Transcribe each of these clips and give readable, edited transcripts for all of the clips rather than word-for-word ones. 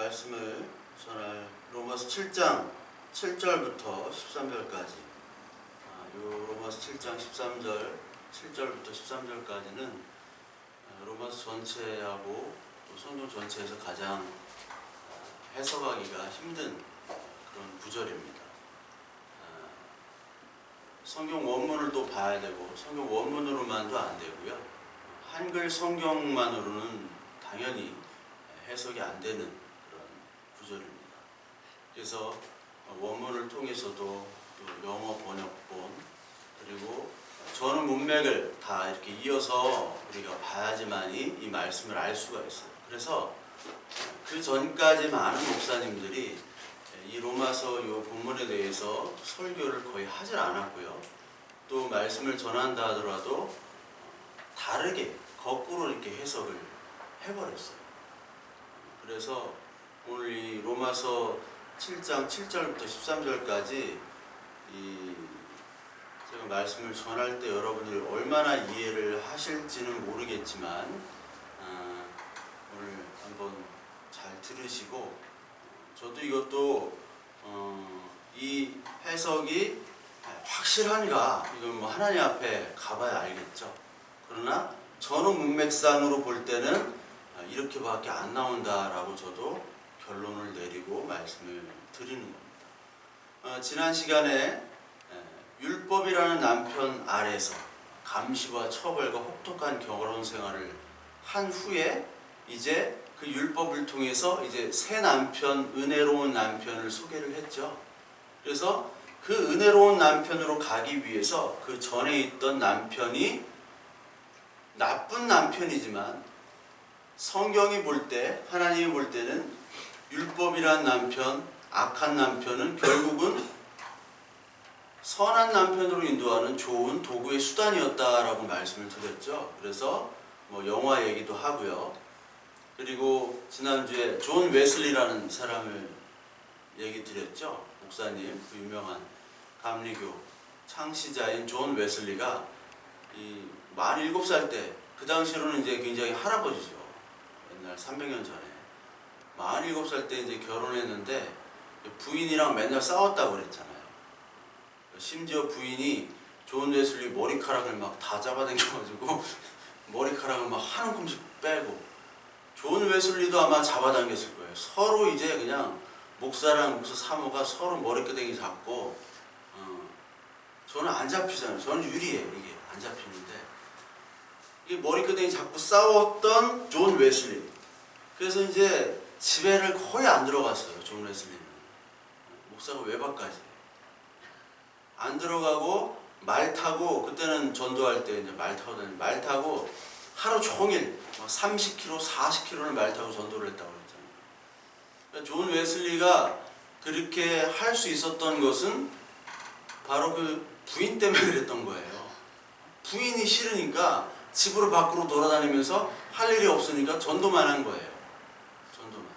말씀을 전할 로마서 7장 7절부터 13절까지 요 로마서 7장 13절 7절부터 13절까지는 로마서 전체하고 또 성경 전체에서 가장 해석하기가 힘든 그런 구절입니다. 성경 원문을 또 봐야 되고 성경 원문으로만도 안 되고요. 한글 성경만으로는 당연히 해석이 안 되는 그런 구절입니다. 그래서 원문을 통해서도 또 영어 번역본 그리고 전후 문맥을 다 이렇게 이어서 우리가 봐야지만이 이 말씀을 알 수가 있어요. 그래서 그 전까지 많은 목사님들이 이 로마서 이 본문에 대해서 설교를 거의 하질 않았고요. 또 말씀을 전한다 하더라도 다르게 거꾸로 이렇게 해석을 해버렸어요. 그래서 오늘 이 로마서 7장 7절부터 13절까지 제가 말씀을 전할 때 여러분들이 얼마나 이해를 하실지는 모르겠지만 오늘 한번 잘 들으시고 저도 이것도 이 해석이 확실한가 이건 뭐 하나님 앞에 가봐야 알겠죠. 그러나 전후 문맥상으로 볼 때는 이렇게밖에 안 나온다라고 저도 결론을 내리고 말씀을 드리는 겁니다. 지난 시간에 율법이라는 남편 아래서 감시와 처벌과 혹독한 결혼 생활을 한 후에 이제 그 율법을 통해서 이제 새 남편, 은혜로운 남편을 소개를 했죠. 그래서 그 은혜로운 남편으로 가기 위해서 그 전에 있던 남편이 나쁜 남편이지만 성경이 볼 때, 하나님이 볼 때는 율법이란 남편, 악한 남편은 결국은 선한 남편으로 인도하는 좋은 도구의 수단이었다라고 말씀을 드렸죠. 그래서 뭐 영화 얘기도 하고요. 그리고 지난주에 존 웨슬리라는 사람을 얘기 드렸죠. 목사님, 그 유명한 감리교 창시자인 존 웨슬리가 이 47살 때, 그 당시로는 이제 굉장히 할아버지죠. 옛날 300년 전에 47살 때 이제 결혼했는데 부인이랑 맨날 싸웠다고 그랬잖아요. 심지어 부인이 존 웨슬리 머리카락을 막 다 잡아당겨가지고 머리카락을 막 한 움큼씩 빼고, 존 웨슬리도 아마 잡아당겼을 거예요. 서로 이제 그냥 목사랑 목사 사모가 서로 머리끄댕이 잡고, 저는 안 잡히잖아요. 저는 유리해. 이게 안 잡히는데 이 머리끄댕이 잡고 싸웠던 존 웨슬리. 그래서 이제 집에를 거의 안 들어갔어요. 존 웨슬리는 목사가 외박까지 안 들어가고 말 타고, 그때는 전도할 때 이제 말 타고 다니는, 말 타고 하루 종일 막 30km, 40km를 말 타고 전도를 했다고 그랬잖아요. 그러니까 존 웨슬리가 그렇게 할 수 있었던 것은 바로 그 부인 때문에 그랬던 거예요. 부인이 싫으니까 집으로 밖으로 돌아다니면서 할 일이 없으니까 전도만 한 거예요. 전도만.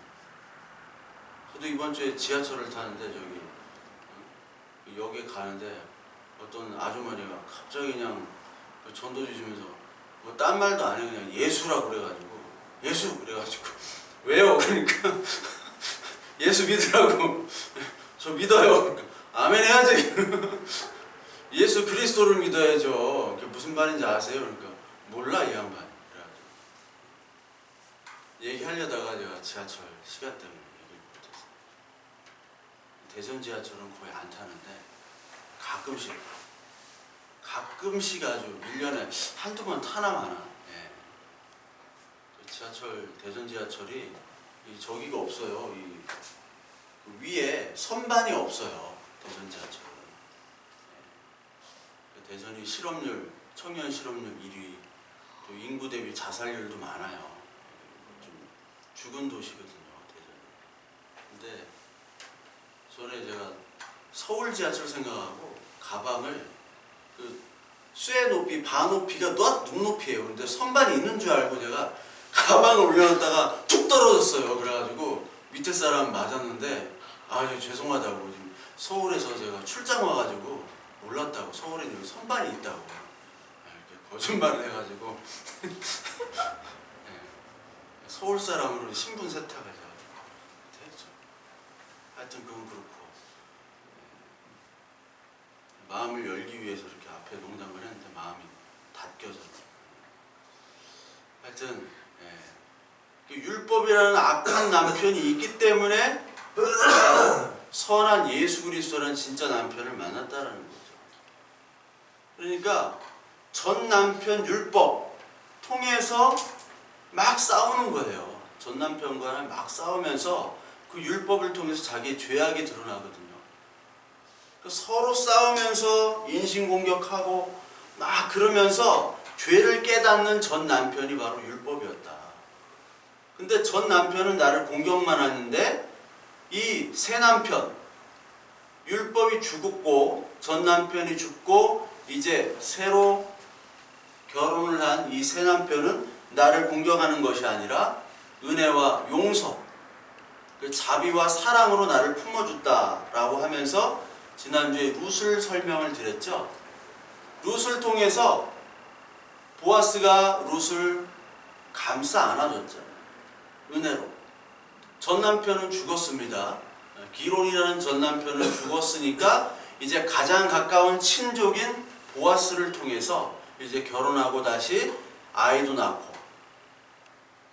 저도 이번 주에 지하철을 타는데 저기 역에 가는데 어떤 아주머니가 갑자기 그냥 전도 주시면서 뭐 딴 말도 안 해, 그냥 예수라고 그래가지고, 예수 그래가지고 왜요? 그러니까 예수 믿으라고. 저 믿어요. 그러니까 아멘 해야지. 예수 그리스도를 믿어야죠. 그게 무슨 말인지 아세요? 그러니까 몰라 이 양반. 그래가지고 얘기하려다가 제가 지하철 시간 때문에 얘기를 못했어요. 대전 지하철은 거의 안 타는데 가끔씩 아주 1년에 한두 번 타나 마나. 예. 지하철, 대전 지하철이 저기가 없어요. 그 위에 선반이 없어요. 대전 지하철은. 예. 대전이 실업률, 청년 실업률 1위, 또 인구 대비 자살률도 많아요. 좀 죽은 도시거든요, 대전이. 근데 전에 제가 서울 지하철 생각하고 가방을 쇠 높이, 바 높이가 눈높이에요. 근데 선반이 있는 줄 알고 제가 가방을 올려놨다가 툭 떨어졌어요. 그래가지고 밑에 사람 맞았는데 죄송하다고, 지금 서울에서 제가 출장 와가지고 몰랐다고, 서울에 여기 선반이 있다고 이렇게 거짓말을 해가지고 서울 사람으로 신분 세탁을 해가지고 하여튼 그건 그렇고 마음을 열기 위해서 이렇게 앞에 농담을 했는데 마음이 닫혀서 하여튼 율법이라는 악한 남편이 있기 때문에 선한 예수 그리스도라는 진짜 남편을 만났다라는 거죠. 그러니까 전 남편 율법 통해서 막 싸우는 거예요. 전 남편과 막 싸우면서 그 율법을 통해서 자기의 죄악이 드러나거든요. 서로 싸우면서 인신공격하고 막 그러면서 죄를 깨닫는 전 남편이 바로 율법이었다. 근데 전 남편은 나를 공격만 하는데 이 새 남편, 율법이 죽었고 전 남편이 죽고 이제 새로 결혼을 한 이 새 남편은 나를 공격하는 것이 아니라 은혜와 용서, 그 자비와 사랑으로 나를 품어줬다라고 하면서 지난주에 룻을 설명을 드렸죠. 룻을 통해서 보아스가 룻을 감싸 안아줬잖아요. 은혜로. 전 남편은 죽었습니다. 기론이라는 전 남편은 죽었으니까 이제 가장 가까운 친족인 보아스를 통해서 이제 결혼하고 다시 아이도 낳고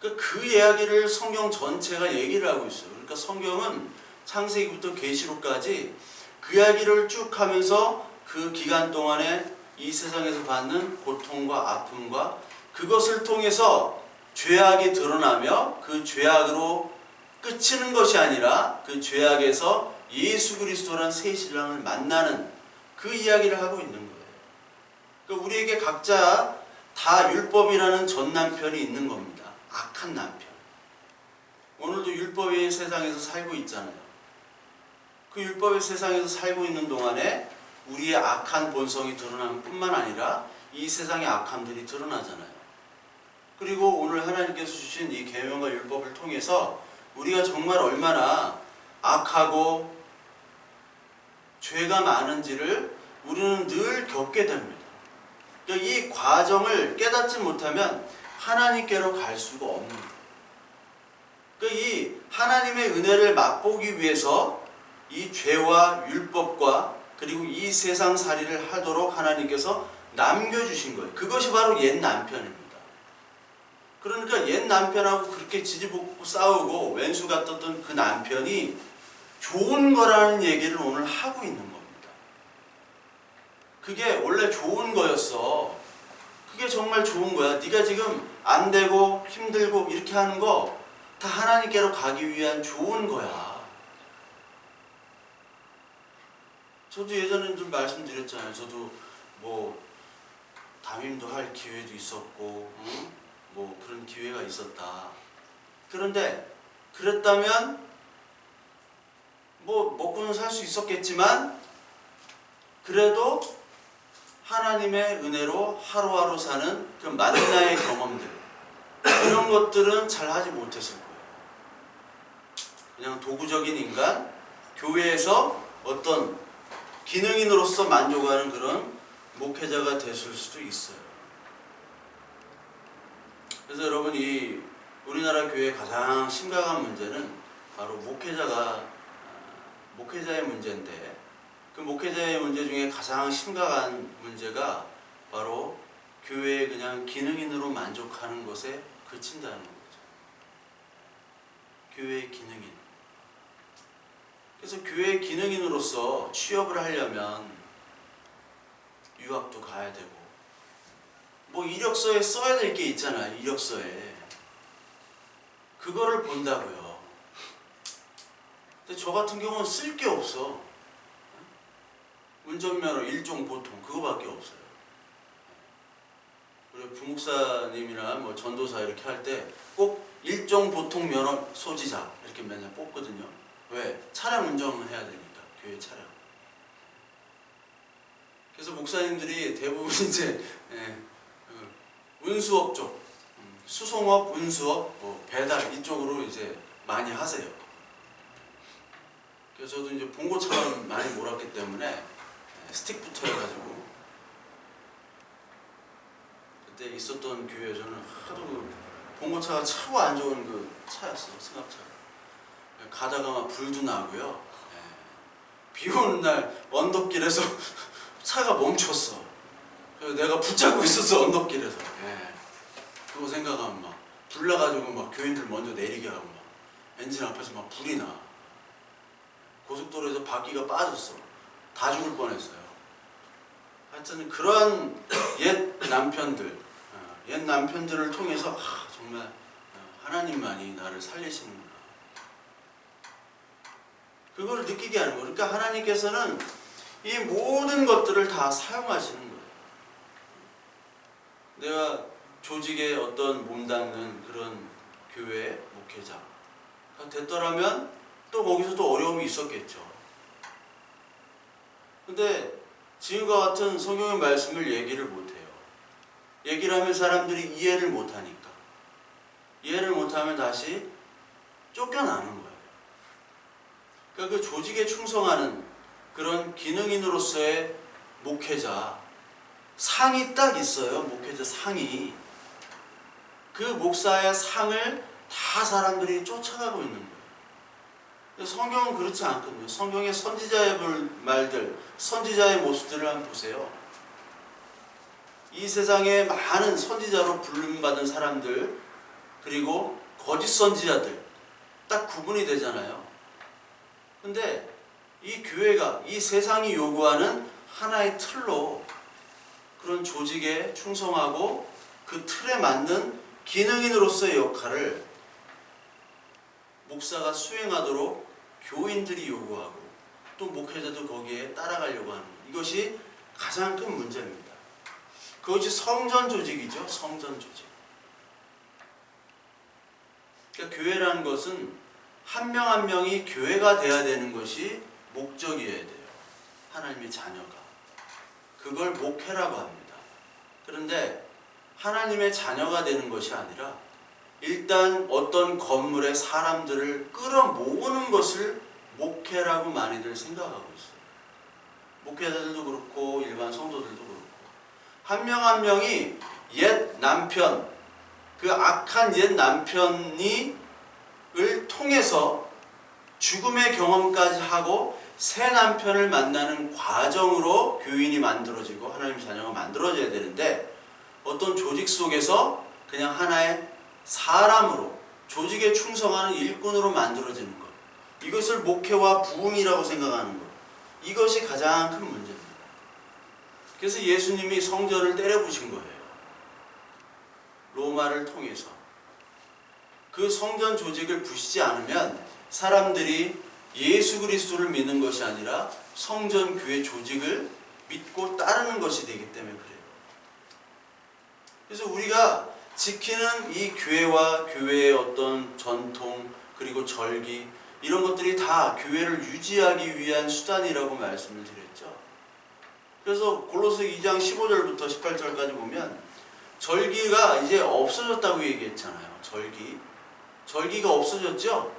그 이야기를 성경 전체가 얘기를 하고 있어요. 그러니까 성경은 창세기부터 계시록까지 그 이야기를 쭉 하면서 그 기간 동안에 이 세상에서 받는 고통과 아픔과 그것을 통해서 죄악이 드러나며 그 죄악으로 끝이는 것이 아니라 그 죄악에서 예수 그리스도라는 새 신랑을 만나는 그 이야기를 하고 있는 거예요. 그러니까 우리에게 각자 다 율법이라는 전 남편이 있는 겁니다. 악한 남편. 오늘도 율법의 세상에서 살고 있잖아요. 그 율법의 세상에서 살고 있는 동안에 우리의 악한 본성이 드러나는 뿐만 아니라 이 세상의 악함들이 드러나잖아요. 그리고 오늘 하나님께서 주신 이 계명과 율법을 통해서 우리가 정말 얼마나 악하고 죄가 많은지를 우리는 늘 겪게 됩니다. 그러니까 이 과정을 깨닫지 못하면 하나님께로 갈 수가 없는 거예요. 그러니까 이 하나님의 은혜를 맛보기 위해서 이 죄와 율법과 그리고 이 세상살이를 하도록 하나님께서 남겨주신 거예요. 그것이 바로 옛 남편입니다. 그러니까 옛 남편하고 그렇게 지지볶고 싸우고 왼수 같았던 그 남편이 좋은 거라는 얘기를 오늘 하고 있는 겁니다. 그게 원래 좋은 거였어. 그게 정말 좋은 거야. 네가 지금 안 되고 힘들고 이렇게 하는 거 다 하나님께로 가기 위한 좋은 거야. 저도 예전에 좀 말씀드렸잖아요. 저도 뭐 담임도 할 기회도 있었고 뭐 그런 기회가 있었다. 그런데 그랬다면 뭐 먹고는 살 수 있었겠지만 그래도 하나님의 은혜로 하루하루 사는 그 만나의 경험들 이런 것들은 잘 하지 못했을 거예요. 그냥 도구적인 인간, 교회에서 어떤 기능인으로서 만족하는 그런 목회자가 됐을 수도 있어요. 그래서 여러분 이 우리나라 교회의 가장 심각한 문제는 바로 목회자의 문제인데 그 목회자의 문제 중에 가장 심각한 문제가 바로 교회에 그냥 기능인으로 만족하는 것에 그친다는 거죠. 교회의 기능인. 그래서 교회의 기능인으로서 취업을 하려면 유학도 가야 되고 뭐 이력서에 써야 될 게 있잖아요. 이력서에. 그거를 본다고요. 근데 저 같은 경우는 쓸 게 없어. 운전면허 1종 보통 그거밖에 없어요. 우리 부목사님이나 뭐 전도사 이렇게 할 때 꼭 1종 보통 면허 소지자 이렇게 맨날 뽑거든요. 왜? 차량 운전을 해야 되니까. 교회 차량. 그래서 목사님들이 대부분 이제 운수업 쪽, 수송업, 운수업, 뭐 배달 이쪽으로 이제 많이 하세요. 그래서 저도 이제 봉고차를 많이 몰았기 때문에 스틱부터 해가지고 그때 있었던 교회에서는 하도 그 봉고차가 차고 안 좋은 그 차였어요. 승합차. 가다가 막 불도 나고요. 비 오는 날 언덕길에서 차가 멈췄어. 그래서 내가 붙잡고 있었어, 언덕길에서. 예. 그거 생각하면 막 불 나가지고 막 교인들 먼저 내리게 하고 막 엔진 앞에서 막 불이 나. 고속도로에서 바퀴가 빠졌어. 다 죽을 뻔했어요. 하여튼 그런 옛 남편들을 통해서 정말 하나님만이 나를 살리시는구나. 그걸 느끼게 하는 거예요. 그러니까 하나님께서는 이 모든 것들을 다 사용하시는 거예요. 내가 조직에 어떤 몸담는 그런 교회 목회자가 됐더라면 또 거기서도 어려움이 있었겠죠. 근데 지금과 같은 성경의 말씀을 얘기를 못해요. 얘기를 하면 사람들이 이해를 못하니까. 이해를 못하면 다시 쫓겨나는 거예요. 그러니까 그 조직에 충성하는 그런 기능인으로서의 목회자 상이 딱 있어요. 목회자 상이. 그 목사의 상을 다 사람들이 쫓아가고 있는 거예요. 성경은 그렇지 않거든요. 성경의 선지자의 말들, 선지자의 모습들을 한번 보세요. 이 세상에 많은 선지자로 부름받은 사람들, 그리고 거짓 선지자들 딱 구분이 되잖아요. 근데 이 교회가 이 세상이 요구하는 하나의 틀로 그런 조직에 충성하고 그 틀에 맞는 기능인으로서의 역할을 목사가 수행하도록 교인들이 요구하고 또 목회자도 거기에 따라가려고 하는 것. 이것이 가장 큰 문제입니다. 그것이 성전 조직이죠. 성전 조직. 그러니까 교회라는 것은 한 명 한 명이 교회가 돼야 되는 것이 목적이어야 돼요. 하나님의 자녀가. 그걸 목회라고 합니다. 그런데 하나님의 자녀가 되는 것이 아니라 일단 어떤 건물에 사람들을 끌어모으는 것을 목회라고 많이들 생각하고 있어요. 목회자들도 그렇고 일반 성도들도 그렇고 한 명 한 명이 옛 남편, 그 악한 옛 남편을 통해서 죽음의 경험까지 하고 새 남편을 만나는 과정으로 교인이 만들어지고 하나님의 자녀가 만들어져야 되는데 어떤 조직 속에서 그냥 하나의 사람으로 조직에 충성하는 일꾼으로 만들어지는 것. 이것을 목회와 부흥이라고 생각하는 것. 이것이 가장 큰 문제입니다. 그래서 예수님이 성전을 때려부신 거예요. 로마를 통해서. 그 성전 조직을 부시지 않으면 사람들이 예수 그리스도를 믿는 것이 아니라 성전 교회 조직을 믿고 따르는 것이 되기 때문에 그래요. 그래서 우리가 지키는 이 교회와 교회의 어떤 전통 그리고 절기 이런 것들이 다 교회를 유지하기 위한 수단이라고 말씀을 드렸죠. 그래서 골로새 2장 15절부터 18절까지 보면 절기가 이제 없어졌다고 얘기했잖아요. 절기가 없어졌죠.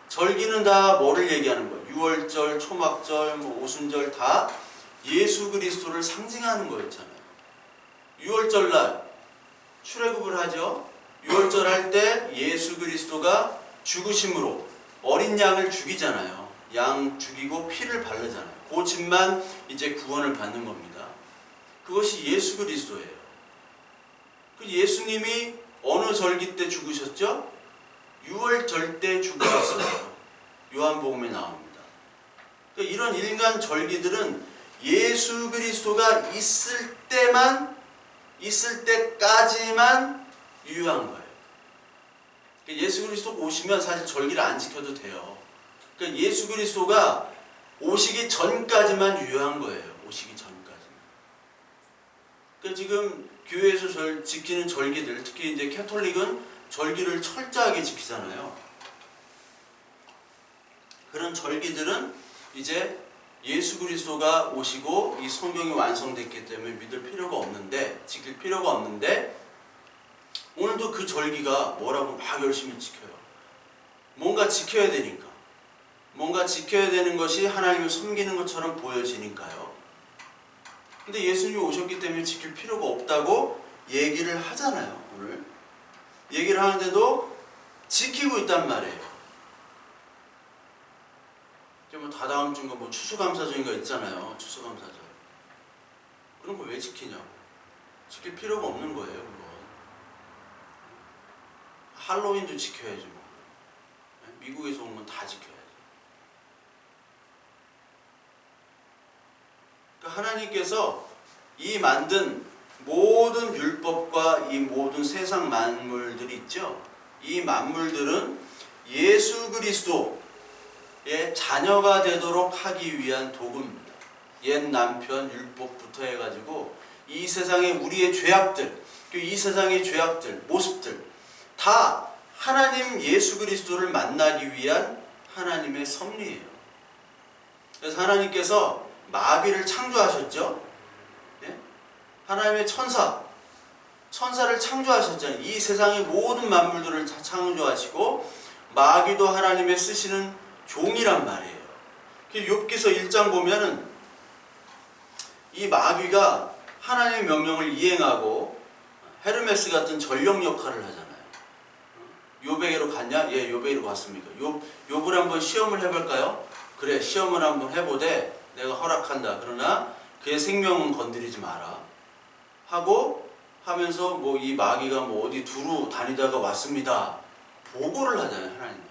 절기는 다 뭐를 얘기하는 거예요? 유월절, 초막절, 오순절 다 예수 그리스도를 상징하는 거였잖아요. 유월절날 출애굽을 하죠. 유월절 할 때 예수 그리스도가 죽으심으로 어린 양을 죽이잖아요. 양 죽이고 피를 바르잖아요. 그 집만 이제 구원을 받는 겁니다. 그것이 예수 그리스도예요. 그 예수님이 어느 절기 때 죽으셨죠? 유월절 때 죽으셨어요. 요한복음에 나옵니다. 그러니까 이런 일간 절기들은 예수 그리스도가 있을 때까지만 유효한 거예요. 그러니까 예수 그리스도 오시면 사실 절기를 안 지켜도 돼요. 그러니까 예수 그리스도가 오시기 전까지만 유효한 거예요. 오시기 전까지만. 그러니까 지금 교회에서 지키는 절기들, 특히 이제 캐톨릭은 절기를 철저하게 지키잖아요. 그런 절기들은 이제 예수 그리스도가 오시고 이 성경이 완성됐기 때문에 믿을 필요가 없는데, 지킬 필요가 없는데, 오늘도 그 절기가 뭐라고 막 열심히 지켜요. 뭔가 지켜야 되니까. 뭔가 지켜야 되는 것이 하나님을 섬기는 것처럼 보여지니까요. 근데 예수님이 오셨기 때문에 지킬 필요가 없다고 얘기를 하잖아요, 오늘. 얘기를 하는데도 지키고 있단 말이에요. 다다음 주인가 뭐 추수감사절인가 있잖아요. 추수감사절. 그런 거 왜 지키냐고. 지킬 필요가 없는 거예요, 그건. 할로윈도 지켜야지 뭐. 미국에서 온 건 다 지켜야지. 그러니까 하나님께서 이 만든 모든 율법과 이 모든 세상 만물들이 있죠. 이 만물들은 예수 그리스도의 자녀가 되도록 하기 위한 도구입니다. 옛 남편 율법부터 해가지고 이 세상의 우리의 죄악들, 이 세상의 죄악들, 모습들 다 하나님 예수 그리스도를 만나기 위한 하나님의 섭리예요. 그래서 하나님께서 마귀를 창조하셨죠. 예? 하나님의 천사를 창조하셨잖아요. 이 세상의 모든 만물들을 창조하시고 마귀도 하나님의 쓰시는 종이란 말이에요. 욥기서 1장 보면은 이 마귀가 하나님의 명령을 이행하고 헤르메스 같은 전령 역할을 하잖아요. 욥에게로 갔냐? 예, 욥에게로 갔습니까? 욥을 한번 시험을 해볼까요? 그래, 시험을 한번 해보되 내가 허락한다. 그러나 그의 생명은 건드리지 마라. 하고 하면서 뭐 이 마귀가 뭐 어디 두루 다니다가 왔습니다. 보고를 하잖아요, 하나님한테.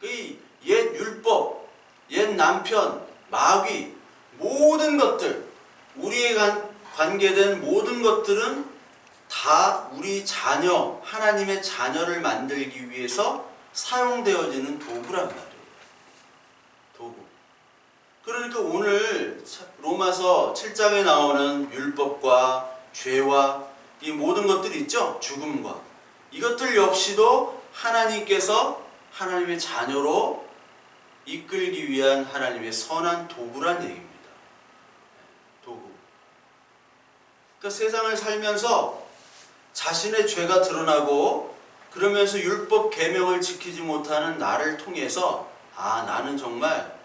그 옛 율법, 옛 남편, 마귀, 모든 것들, 우리에 관계된 모든 것들은 다 우리 자녀, 하나님의 자녀를 만들기 위해서 사용되어지는 도구란 말이에요. 도구. 그러니까 오늘 로마서 7장에 나오는 율법과 죄와 이 모든 것들이 있죠. 죽음과. 이것들 역시도 하나님께서 하나님의 자녀로 이끌기 위한 하나님의 선한 도구란 얘기입니다. 도구. 그러니까 세상을 살면서 자신의 죄가 드러나고 그러면서 율법 계명을 지키지 못하는 나를 통해서 아, 나는 정말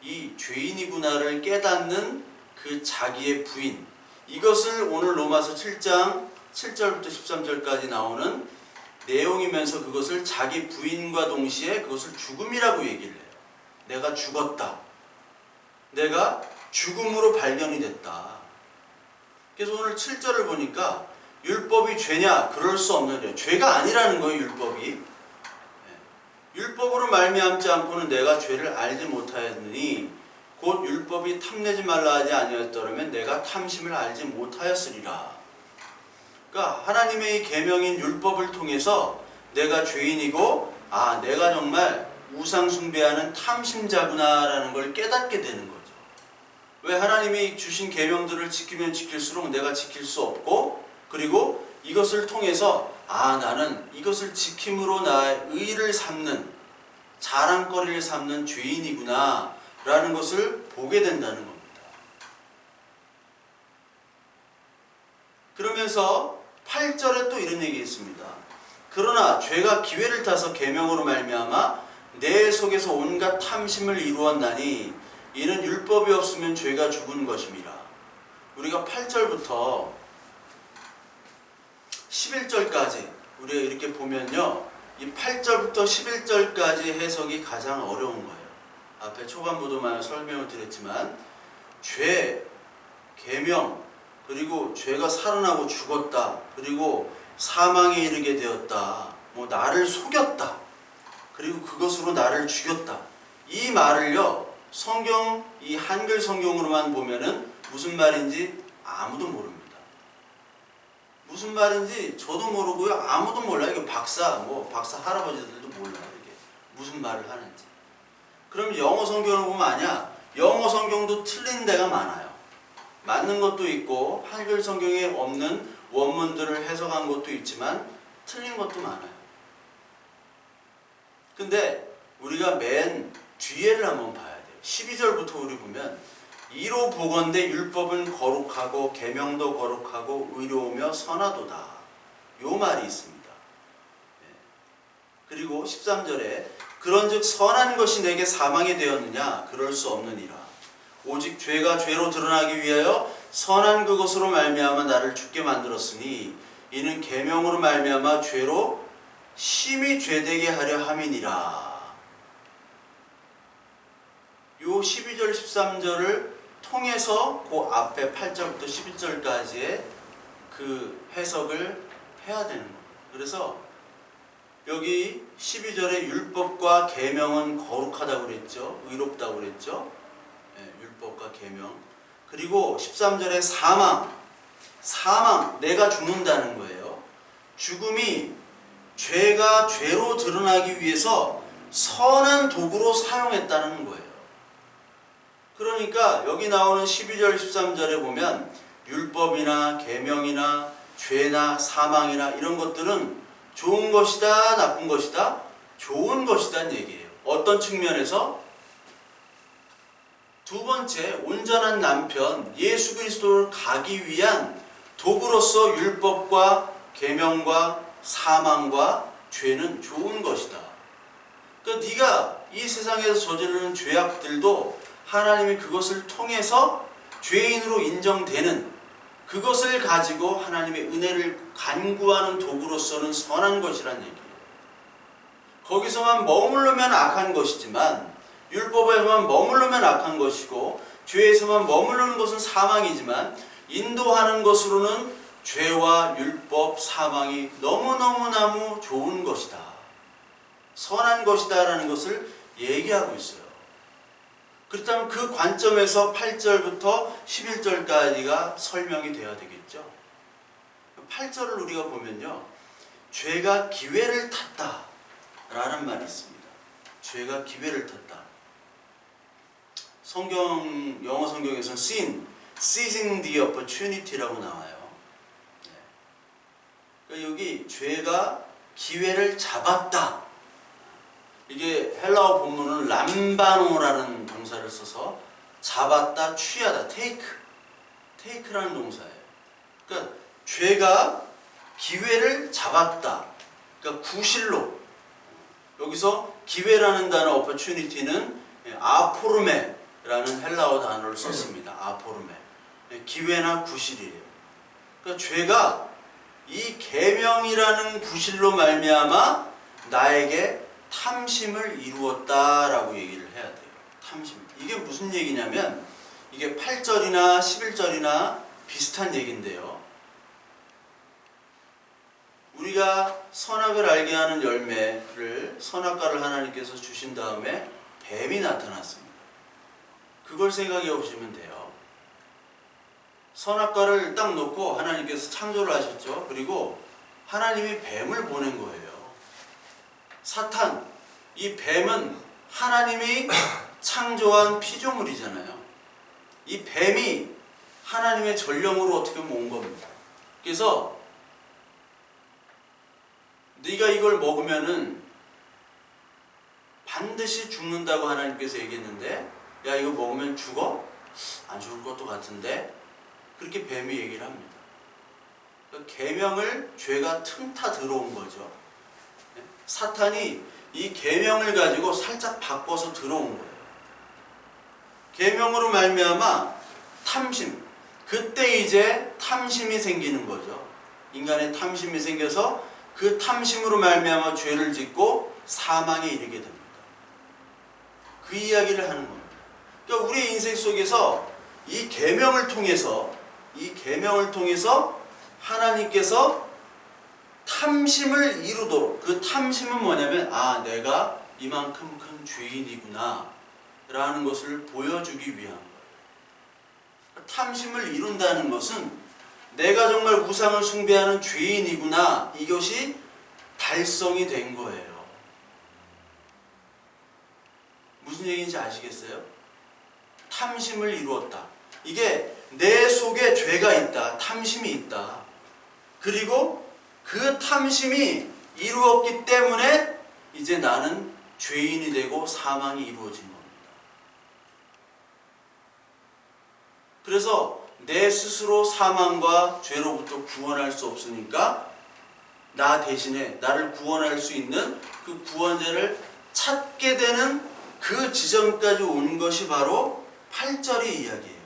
이 죄인이구나를 깨닫는 그 자기의 부인, 이것을 오늘 로마서 7장 7절부터 13절까지 나오는 내용이면서 그것을 자기 부인과 동시에 그것을 죽음이라고 얘기를 해요. 내가 죽었다. 내가 죽음으로 발견이 됐다. 그래서 오늘 7절을 보니까 율법이 죄냐? 그럴 수 없는 거예요. 죄가 아니라는 거예요, 율법이. 율법으로 말미암지 않고는 내가 죄를 알지 못하였느니 곧 율법이 탐내지 말라 하지 아니었더라면 내가 탐심을 알지 못하였으리라. 그러니까 하나님의 이 계명인 율법을 통해서 내가 죄인이고 아, 내가 정말 우상 숭배하는 탐심자구나라는 걸 깨닫게 되는 거죠. 왜 하나님이 주신 계명들을 지키면 지킬수록 내가 지킬 수 없고 그리고 이것을 통해서 아, 나는 이것을 지킴으로 나의 의를 삼는 자랑거리를 삼는 죄인이구나 라는 것을 보게 된다는 겁니다. 그러면서 8절에 또 이런 얘기 있습니다. 그러나 죄가 기회를 타서 계명으로 말미암아 내 속에서 온갖 탐심을 이루었나니 이는 율법이 없으면 죄가 죽은 것임이라. 우리가 8절부터 11절까지 우리가 이렇게 보면요, 이 8절부터 11절까지 해석이 가장 어려운 거예요. 앞에 초반부도 설명을 드렸지만 죄, 계명, 그리고 죄가 살아나고 죽었다, 그리고 사망에 이르게 되었다, 뭐 나를 속였다, 그리고 그것으로 나를 죽였다. 이 말을요, 성경, 이 한글 성경으로만 보면은 무슨 말인지 아무도 모릅니다. 무슨 말인지 저도 모르고요, 아무도 몰라요. 이게 박사 할아버지들도 몰라요. 이게 무슨 말을 하는지. 그럼 영어 성경을 보면 아니야. 영어 성경도 틀린 데가 많아요. 맞는 것도 있고 한글 성경에 없는 원문들을 해석한 것도 있지만 틀린 것도 많아요. 근데 우리가 맨 뒤에를 한번 봐야 돼요. 12절부터 우리 보면 이로 보건대 율법은 거룩하고 계명도 거룩하고 의로우며 선하도다. 요 말이 있습니다. 그리고 13절에 그런즉 선한 것이 내게 사망이 되었느냐? 그럴 수 없느니라. 오직 죄가 죄로 드러나기 위하여 선한 그것으로 말미암아 나를 죽게 만들었으니 이는 계명으로 말미암아 죄로 심히 죄되게 하려 함이니라. 12절 13절을 통해서 그 앞에 8절부터 11절까지의 그 해석을 해야 되는 거예요. 그래서 여기 12절에 율법과 계명은 거룩하다고 그랬죠. 의롭다고 그랬죠. 율법과 계명. 그리고 13절에 사망, 내가 죽는다는 거예요. 죽음이 죄가 죄로 드러나기 위해서 선한 도구로 사용했다는 거예요. 그러니까 여기 나오는 12절 13절에 보면 율법이나 계명이나 죄나 사망이나 이런 것들은 좋은 것이다, 나쁜 것이다? 좋은 것이다는 얘기예요. 어떤 측면에서? 두 번째, 온전한 남편 예수 그리스도를 가기 위한 도구로서 율법과 계명과 사망과 죄는 좋은 것이다. 그러니까 네가 이 세상에서 저지르는 죄악들도 하나님이 그것을 통해서 죄인으로 인정되는 그것을 가지고 하나님의 은혜를 간구하는 도구로서는 선한 것이란 얘기예요. 거기서만 머무르면 악한 것이지만, 율법에서만 머무르면 악한 것이고 죄에서만 머무르는 것은 사망이지만, 인도하는 것으로는 죄와 율법, 사망이 너무너무너무 좋은 것이다, 선한 것이다 라는 것을 얘기하고 있어요. 그렇다면 그 관점에서 8절부터 11절까지가 설명이 되어야 되겠죠. 8절을 우리가 보면요, 죄가 기회를 탔다 라는 말이 있습니다. 죄가 기회를 탔다. 영어 성경에서는 seizing the opportunity라고 나와요. 그러니까 여기 죄가 기회를 잡았다. 이게 헬라어 본문은 람바노라는 동사를 써서 잡았다, 취하다, take라는 동사예요. 그러니까 죄가 기회를 잡았다. 그러니까 구실로, 여기서 기회라는 단어 opportunity는 아포르메라는 헬라어 단어를 썼습니다. 아포르메. 기회나 구실이에요. 그러니까 죄가 이 계명이라는 구실로 말미암아 나에게 탐심을 이루었다라고 얘기를 해야 돼요. 탐심. 이게 무슨 얘기냐면, 이게 8절이나 11절이나 비슷한 얘기인데요. 우리가 선악을 알게 하는 열매를, 선악과를 하나님께서 주신 다음에 뱀이 나타났습니다. 그걸 생각해 보시면 돼요. 선악과를 딱 놓고 하나님께서 창조를 하셨죠. 그리고 하나님이 뱀을 보낸 거예요. 사탄, 이 뱀은 하나님이 창조한 피조물이잖아요. 이 뱀이 하나님의 전령으로 어떻게 보면 온 겁니다. 그래서 네가 이걸 먹으면은 반드시 죽는다고 하나님께서 얘기했는데, 야, 이거 먹으면 죽어? 안 죽을 것도 같은데? 그렇게 뱀이 얘기를 합니다. 그러니까 계명을 죄가 틈타 들어온 거죠. 사탄이 이 계명을 가지고 살짝 바꿔서 들어온 거예요. 계명으로 말미암아 탐심, 그때 이제 탐심이 생기는 거죠. 인간의 탐심이 생겨서 그 탐심으로 말미암아 죄를 짓고 사망에 이르게 됩니다. 그 이야기를 하는 겁니다. 그러니까 우리의 인생 속에서 이 계명을 통해서 하나님께서 탐심을 이루도록, 그 탐심은 뭐냐면, 내가 이만큼 큰 죄인이구나 라는 것을 보여주기 위한 거예요. 탐심을 이룬다는 것은 내가 정말 우상을 숭배하는 죄인이구나, 이것이 달성이 된 거예요. 무슨 얘기인지 아시겠어요? 탐심을 이루었다. 이게 내 속에 죄가 있다, 탐심이 있다. 그리고 그 탐심이 이루었기 때문에 이제 나는 죄인이 되고 사망이 이루어진 겁니다. 그래서 내 스스로 사망과 죄로부터 구원할 수 없으니까 나 대신에 나를 구원할 수 있는 그 구원자를 찾게 되는 그 지점까지 온 것이 바로 8절의 이야기예요.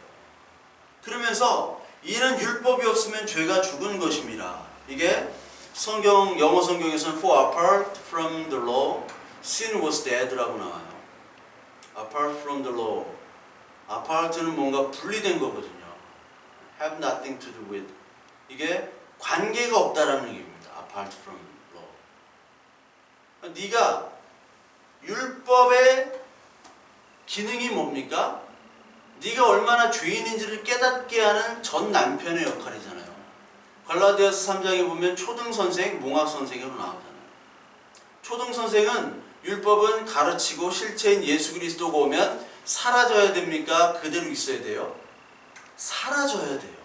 그러면서 이는 율법이 없으면 죄가 죽은 것입니다. 이게 영어 성경에서는 For apart from the law, sin was dead 라고 나와요. Apart from the law, apart는 뭔가 분리된 거거든요. have nothing to do with. 이게 관계가 없다라는 얘기입니다. apart from law. 네가 율법의 기능이 뭡니까? 네가 얼마나 죄인인지를 깨닫게 하는 전 남편의 역할이잖아요. 갈라디아서 3장에 보면 초등선생, 몽학선생으로 나오잖아요. 초등선생은 율법은 가르치고 실체인 예수 그리스도가 오면 사라져야 됩니까? 그대로 있어야 돼요? 사라져야 돼요.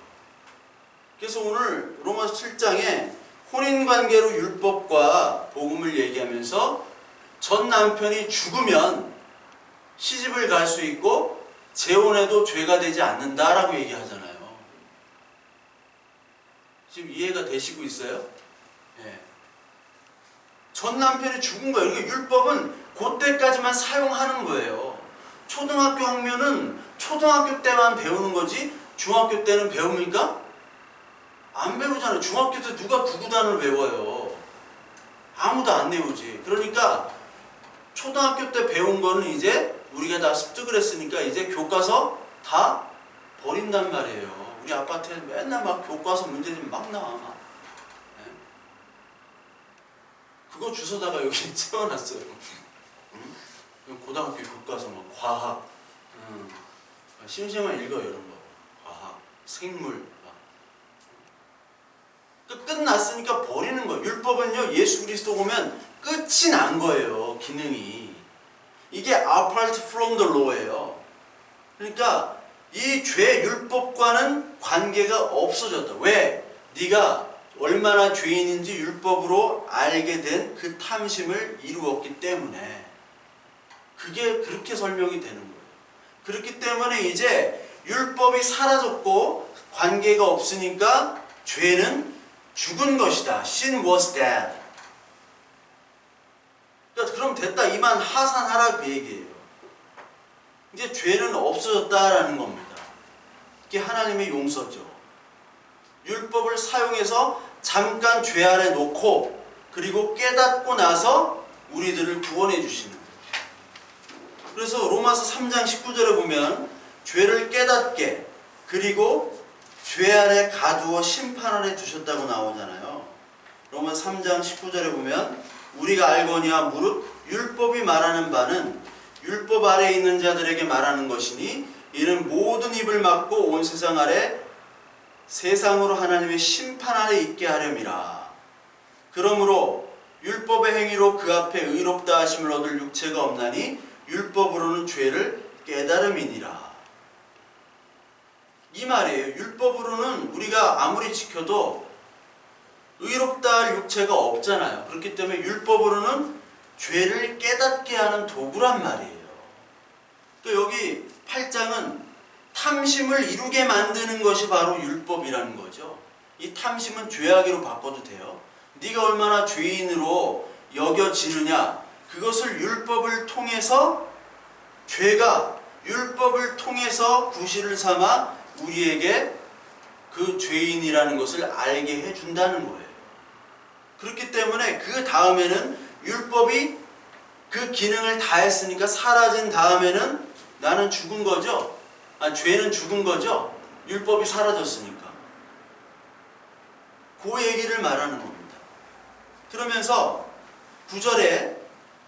그래서 오늘 로마서 7장에 혼인관계로 율법과 복음을 얘기하면서 전 남편이 죽으면 시집을 갈 수 있고 재혼해도 죄가 되지 않는다라고 얘기하잖아요. 지금 이해가 되시고 있어요? 네. 전 남편이 죽은 거예요. 그러니까 율법은 그때까지만 사용하는 거예요. 초등학교 학년은 초등학교 때만 배우는 거지 중학교 때는 배웁니까? 안 배우잖아요. 중학교 때 누가 구구단을 외워요? 아무도 안 외우지. 그러니까 초등학교 때 배운 거는 이제 우리가 다 습득을 했으니까 이제 교과서 다 버린단 말이에요. 우리 아파트에 맨날 막 교과서 문제집 막 나와. 막. 네? 그거 주워다가 여기 채워놨어요. 응? 고등학교 교과서 막 과학, 심심하면 읽어요 이런 거. 과학, 생물. 끝났으니까 버리는 거예요. 율법은요 예수 그리스도 오면 끝이 난 거예요. 기능이. 이게 apart from the law예요. 그러니까 이 죄 율법과는 관계가 없어졌다. 왜? 네가 얼마나 죄인인지 율법으로 알게 된 그 탐심을 이루었기 때문에 그게 그렇게 설명이 되는 거예요. 그렇기 때문에 이제 율법이 사라졌고 관계가 없으니까 죄는 죽은 것이다. Sin was dead. 그러니까 그럼 됐다. 이만 하산하라 그 얘기예요. 이제 죄는 없어졌다라는 겁니다. 이게 하나님의 용서죠. 율법을 사용해서 잠깐 죄 아래 놓고 그리고 깨닫고 나서 우리들을 구원해 주시는 거예요. 그래서 로마서 3장 19절에 보면 죄를 깨닫게 그리고 죄 아래 가두어 심판 아래 두셨다고 나오잖아요. 로마서 3장 19절에 보면 우리가 알거니와 무릇 율법이 말하는 바는 율법 아래 있는 자들에게 말하는 것이니 이는 모든 입을 막고 온 세상 아래 세상으로 하나님의 심판 아래 있게 하렴이라. 그러므로 율법의 행위로 그 앞에 의롭다 하심을 얻을 육체가 없나니 율법으로는 죄를 깨달음이니라. 이 말이에요. 율법으로는 우리가 아무리 지켜도 의롭다 할 육체가 없잖아요. 그렇기 때문에 율법으로는 죄를 깨닫게 하는 도구란 말이에요. 또 여기 8장은 탐심을 이루게 만드는 것이 바로 율법이라는 거죠. 이 탐심은 죄악으로 바꿔도 돼요. 네가 얼마나 죄인으로 여겨지느냐, 그것을 율법을 통해서 죄가 율법을 통해서 구실을 삼아 우리에게 그 죄인이라는 것을 알게 해준다는 거예요. 그렇기 때문에 그 다음에는 율법이 그 기능을 다 했으니까 사라진 다음에는 나는 죽은 거죠. 죄는 죽은 거죠. 율법이 사라졌으니까. 그 얘기를 말하는 겁니다. 그러면서 9절에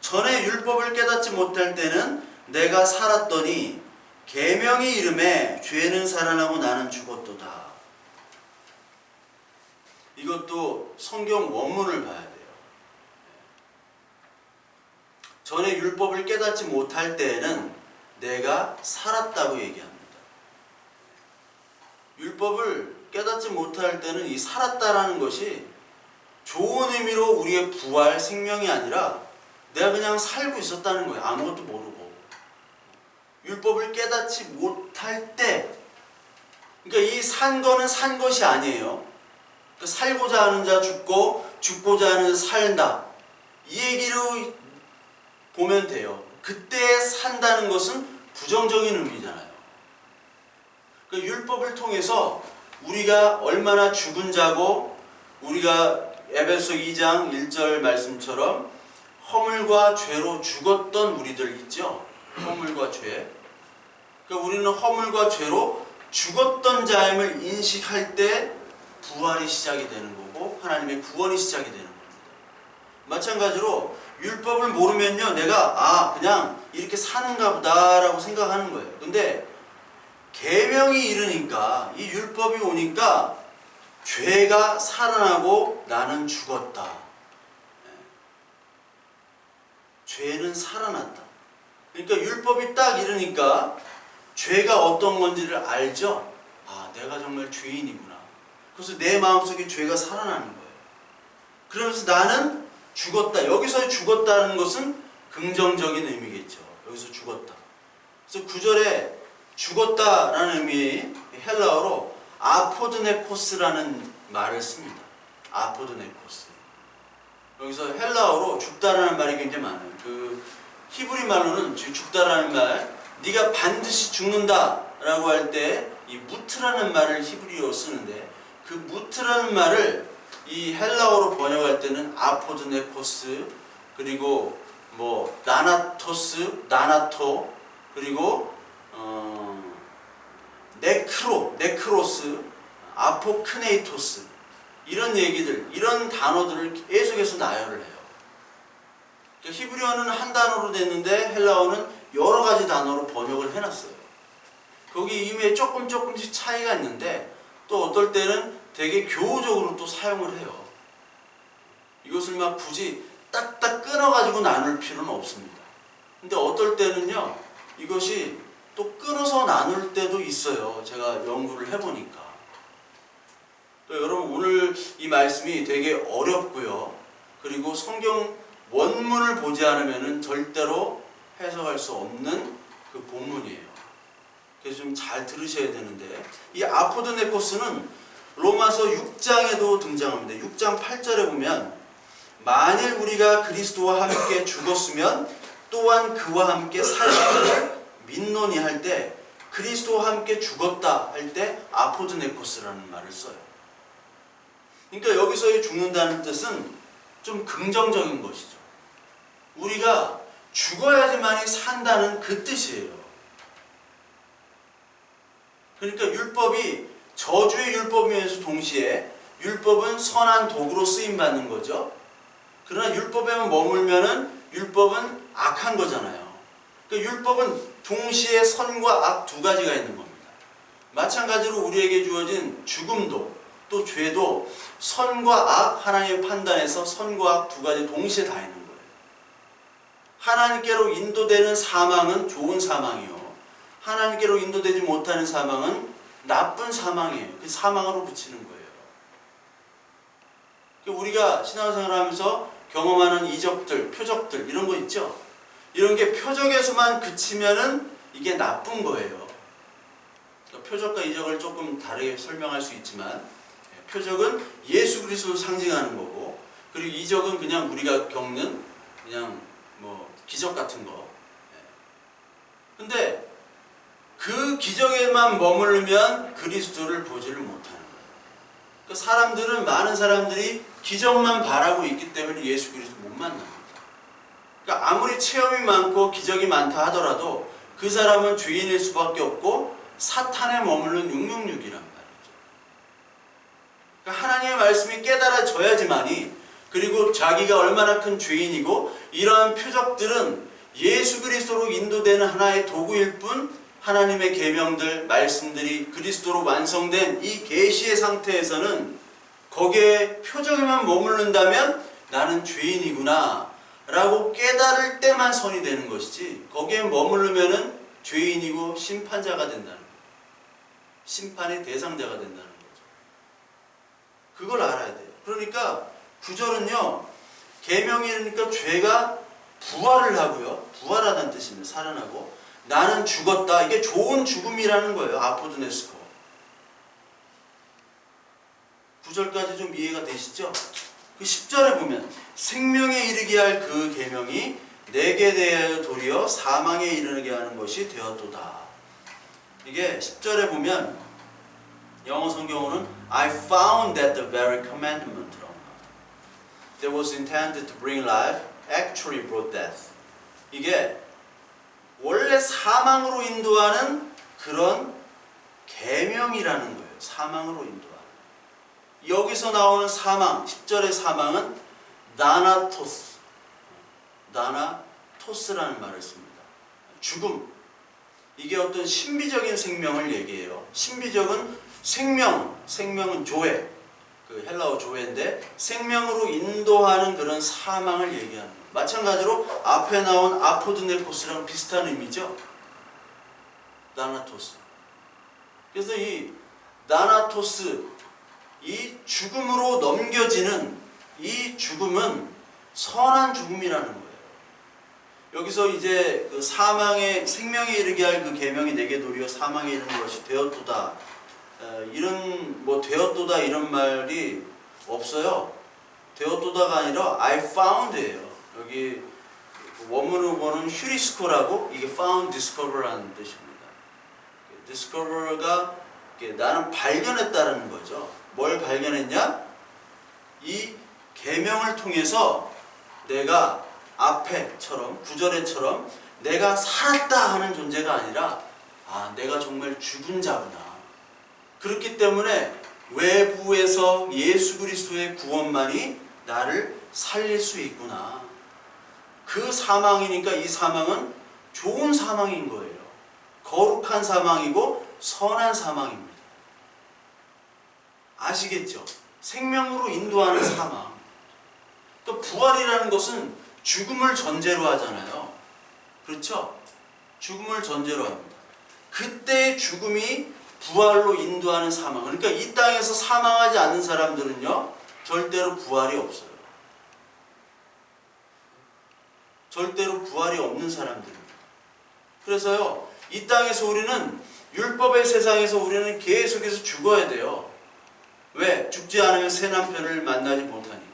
전에 율법을 깨닫지 못할 때는 내가 살았더니 계명이 이름에 죄는 살아나고 나는 죽었도다. 이것도 성경 원문을 봐야 돼요. 전에 율법을 깨닫지 못할 때에는 내가 살았다고 얘기합니다. 율법을 깨닫지 못할 때는 이 살았다라는 것이 좋은 의미로 우리의 부활, 생명이 아니라 내가 그냥 살고 있었다는 거예요. 아무것도 모르고. 율법을 깨닫지 못할 때, 그러니까 이 산 거는 산 것이 아니에요. 그러니까 살고자 하는 자 죽고 죽고자 하는 자 살다. 이 얘기로 보면 돼요. 그때 산다는 것은 부정적인 의미잖아요. 그러니까 율법을 통해서 우리가 얼마나 죽은 자고, 우리가 에베소 2장 1절 말씀처럼 허물과 죄로 죽었던 우리들 있죠. 허물과 죄. 그러니까 우리는 허물과 죄로 죽었던 자임을 인식할 때 부활이 시작이 되는 거고 하나님의 구원이 시작이 되는 겁니다. 마찬가지로 율법을 모르면요, 내가 그냥 이렇게 사는가 보다라고 생각하는 거예요. 근데 계명이 이르니까, 이 율법이 오니까 죄가 살아나고 나는 죽었다. 죄는 살아났다. 그러니까 율법이 딱 이르니까 죄가 어떤 건지를 알죠. 내가 정말 죄인이구나. 그래서 내 마음속에 죄가 살아나는 거예요. 그러면서 나는 죽었다. 여기서 죽었다는 것은 긍정적인 의미겠죠. 여기서 죽었다. 그래서 9절에 죽었다라는 의미의 헬라어로 아포드네코스라는 말을 씁니다. 아포드네코스. 여기서 헬라어로 죽다라는 말이 굉장히 많아요. 그 히브리 말로는 죽다라는 말, 네가 반드시 죽는다라고 할 때 이 무트라는 말을 히브리어로 쓰는데, 그 무트라는 말을 이 헬라어로 번역할 때는 아포드네코스, 그리고 뭐 나나토스, 나나토, 그리고 네크로스, 아포크네이토스, 이런 얘기들, 이런 단어들을 계속해서 나열을 해요. 그러니까 히브리어는 한 단어로 됐는데 헬라어는 여러 가지 단어로 번역을 해놨어요. 거기 의미에 조금씩 차이가 있는데 또 어떨 때는 되게 교우적으로 또 사용을 해요. 이것을 막 굳이 딱딱 끊어가지고 나눌 필요는 없습니다. 근데 어떨 때는요, 이것이 또 끊어서 나눌 때도 있어요. 제가 연구를 해보니까. 또 여러분, 오늘 이 말씀이 되게 어렵고요. 그리고 성경 원문을 보지 않으면 절대로 해석할 수 없는 그 본문이에요. 그래서 좀 잘 들으셔야 되는데, 이 아포드네코스는 로마서 6장에도 등장합니다. 6장 8절에 보면, 만일 우리가 그리스도와 함께 죽었으면 또한 그와 함께 살리기를 믿노니 할 때, 그리스도와 함께 죽었다 할 때 아포드네코스라는 말을 써요. 그러니까 여기서의 죽는다는 뜻은 좀 긍정적인 것이죠. 우리가 죽어야지만이 산다는 그 뜻이에요. 그러니까 율법이 저주의 율법이면서 동시에 율법은 선한 도구로 쓰임받는 거죠. 그러나 율법에만 머물면은 율법은 악한 거잖아요. 그러니까 율법은 동시에 선과 악 두 가지가 있는 겁니다. 마찬가지로 우리에게 주어진 죽음도 또 죄도 선과 악, 하나님의 판단에서 선과 악 두 가지 동시에 다 있는 거예요. 하나님께로 인도되는 사망은 좋은 사망이요, 하나님께로 인도되지 못하는 사망은 나쁜 사망이에요. 그 사망으로 붙이는 거예요. 우리가 신앙생활을 하면서 경험하는 이적들, 표적들, 이런 거 있죠? 이런 게 표적에서만 그치면은 이게 나쁜 거예요. 그러니까 표적과 이적을 조금 다르게 설명할 수 있지만, 표적은 예수 그리스도를 상징하는 거고, 그리고 이적은 그냥 우리가 겪는 그냥 뭐 기적 같은 거. 근데 그 기적에만 머무르면 그리스도를 보지를 못하는 거예요. 그러니까 사람들은, 많은 사람들이 기적만 바라고 있기 때문에 예수 그리스도 못 만납니다. 그러니까 아무리 체험이 많고 기적이 많다 하더라도 그 사람은 죄인일 수밖에 없고 사탄에 머무르는 666이란 말이죠. 그러니까 하나님의 말씀이 깨달아져야지만이, 그리고 자기가 얼마나 큰 죄인이고 이러한 표적들은 예수 그리스도로 인도되는 하나의 도구일 뿐, 하나님의 계명들, 말씀들이 그리스도로 완성된 이 계시의 상태에서는 거기에 표적에만 머무른다면 나는 죄인이구나 라고 깨달을 때만 선이 되는 것이지, 거기에 머무르면은 죄인이고 심판자가 된다는 거예요. 심판의 대상자가 된다는 거죠. 그걸 알아야 돼요. 그러니까 9절은요, 계명이 이르니까 죄가 부활을 하고요, 부활하다는 뜻입니다. 살아나고, 나는 죽었다. 이게 좋은 죽음이라는 거예요. 아포드네스코. 9절까지 좀 이해가 되시죠? 그 10절에 보면 생명에 이르게 할 그 계명이 내게 대하여 도리어 사망에 이르게 하는 것이 되었도다. 이게 10절에 보면 영어 성경으로는 I found that the very commandment that was intended to bring life actually brought death. 이게 원래 사망으로 인도하는 그런 계명이라는 거예요. 사망으로 인도하는. 여기서 나오는 사망, 10절의 사망은 나나토스라는 말을 씁니다. 죽음. 이게 어떤 신비적인 생명을 얘기해요. 신비적은 생명은 조회, 그 헬라어 조회인데 생명으로 인도하는 그런 사망을 얘기하는 거예요. 마찬가지로 앞에 나온 아포드네코스랑 비슷한 의미죠. 나나토스. 그래서 이 나나토스, 이 죽음으로 넘겨지는 이 죽음은 선한 죽음이라는 거예요. 여기서 이제 그 사망의 생명에 이르게 할 그 계명이 내게 도리어 사망에 이르는 것이 되었도다. 이런 되었도다 이런 말이 없어요. 되었도다가 아니라 I found예요. 여기 원문으로 보는 휴리스코라고 이게 found discover라는 뜻입니다. discover가 나는 발견했다는 거죠. 뭘 발견했냐? 이 계명을 통해서 내가 앞에처럼 구절에처럼 내가 살았다 하는 존재가 아니라 내가 정말 죽은 자구나. 그렇기 때문에 외부에서 예수 그리스도의 구원만이 나를 살릴 수 있구나. 그 사망이니까 이 사망은 좋은 사망인 거예요. 거룩한 사망이고 선한 사망입니다. 아시겠죠? 생명으로 인도하는 사망. 또 부활이라는 것은 죽음을 전제로 하잖아요. 그렇죠? 죽음을 전제로 합니다. 그때의 죽음이 부활로 인도하는 사망. 그러니까 이 땅에서 사망하지 않는 사람들은요, 절대로 부활이 없어요. 절대로 부활이 없는 사람들입니다. 그래서요, 이 땅에서 우리는 율법의 세상에서 우리는 계속해서 죽어야 돼요. 왜? 죽지 않으면 새 남편을 만나지 못하니까.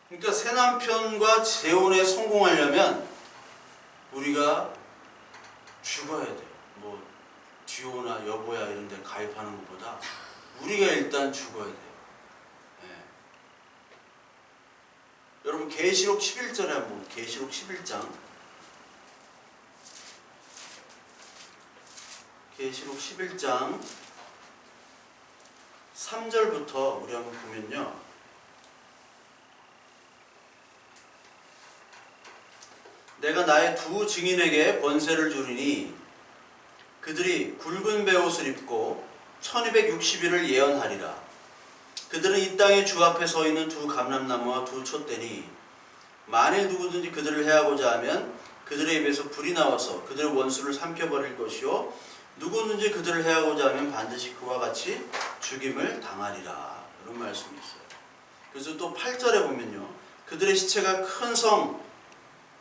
그러니까 새 남편과 재혼에 성공하려면 우리가 죽어야 돼요. 듀오나 여보야 이런 데 가입하는 것보다 우리가 일단 죽어야 돼요. 네. 여러분 계시록 11절에 한번 계시록 11장 계시록 11장 3절부터 우리 한번 보면요. 내가 나의 두 증인에게 권세를 주리니 그들이 굵은 베옷을 입고 1260일을 예언하리라. 그들은 이 땅의 주 앞에 서 있는 두 감람나무와 두 촛대니 만일 누구든지 그들을 해하고자 하면 그들의 입에서 불이 나와서 그들의 원수를 삼켜버릴 것이요 누구든지 그들을 해하고자 하면 반드시 그와 같이 죽임을 당하리라. 이런 말씀이 있어요. 그래서 또 8절에 보면요. 그들의 시체가 큰 성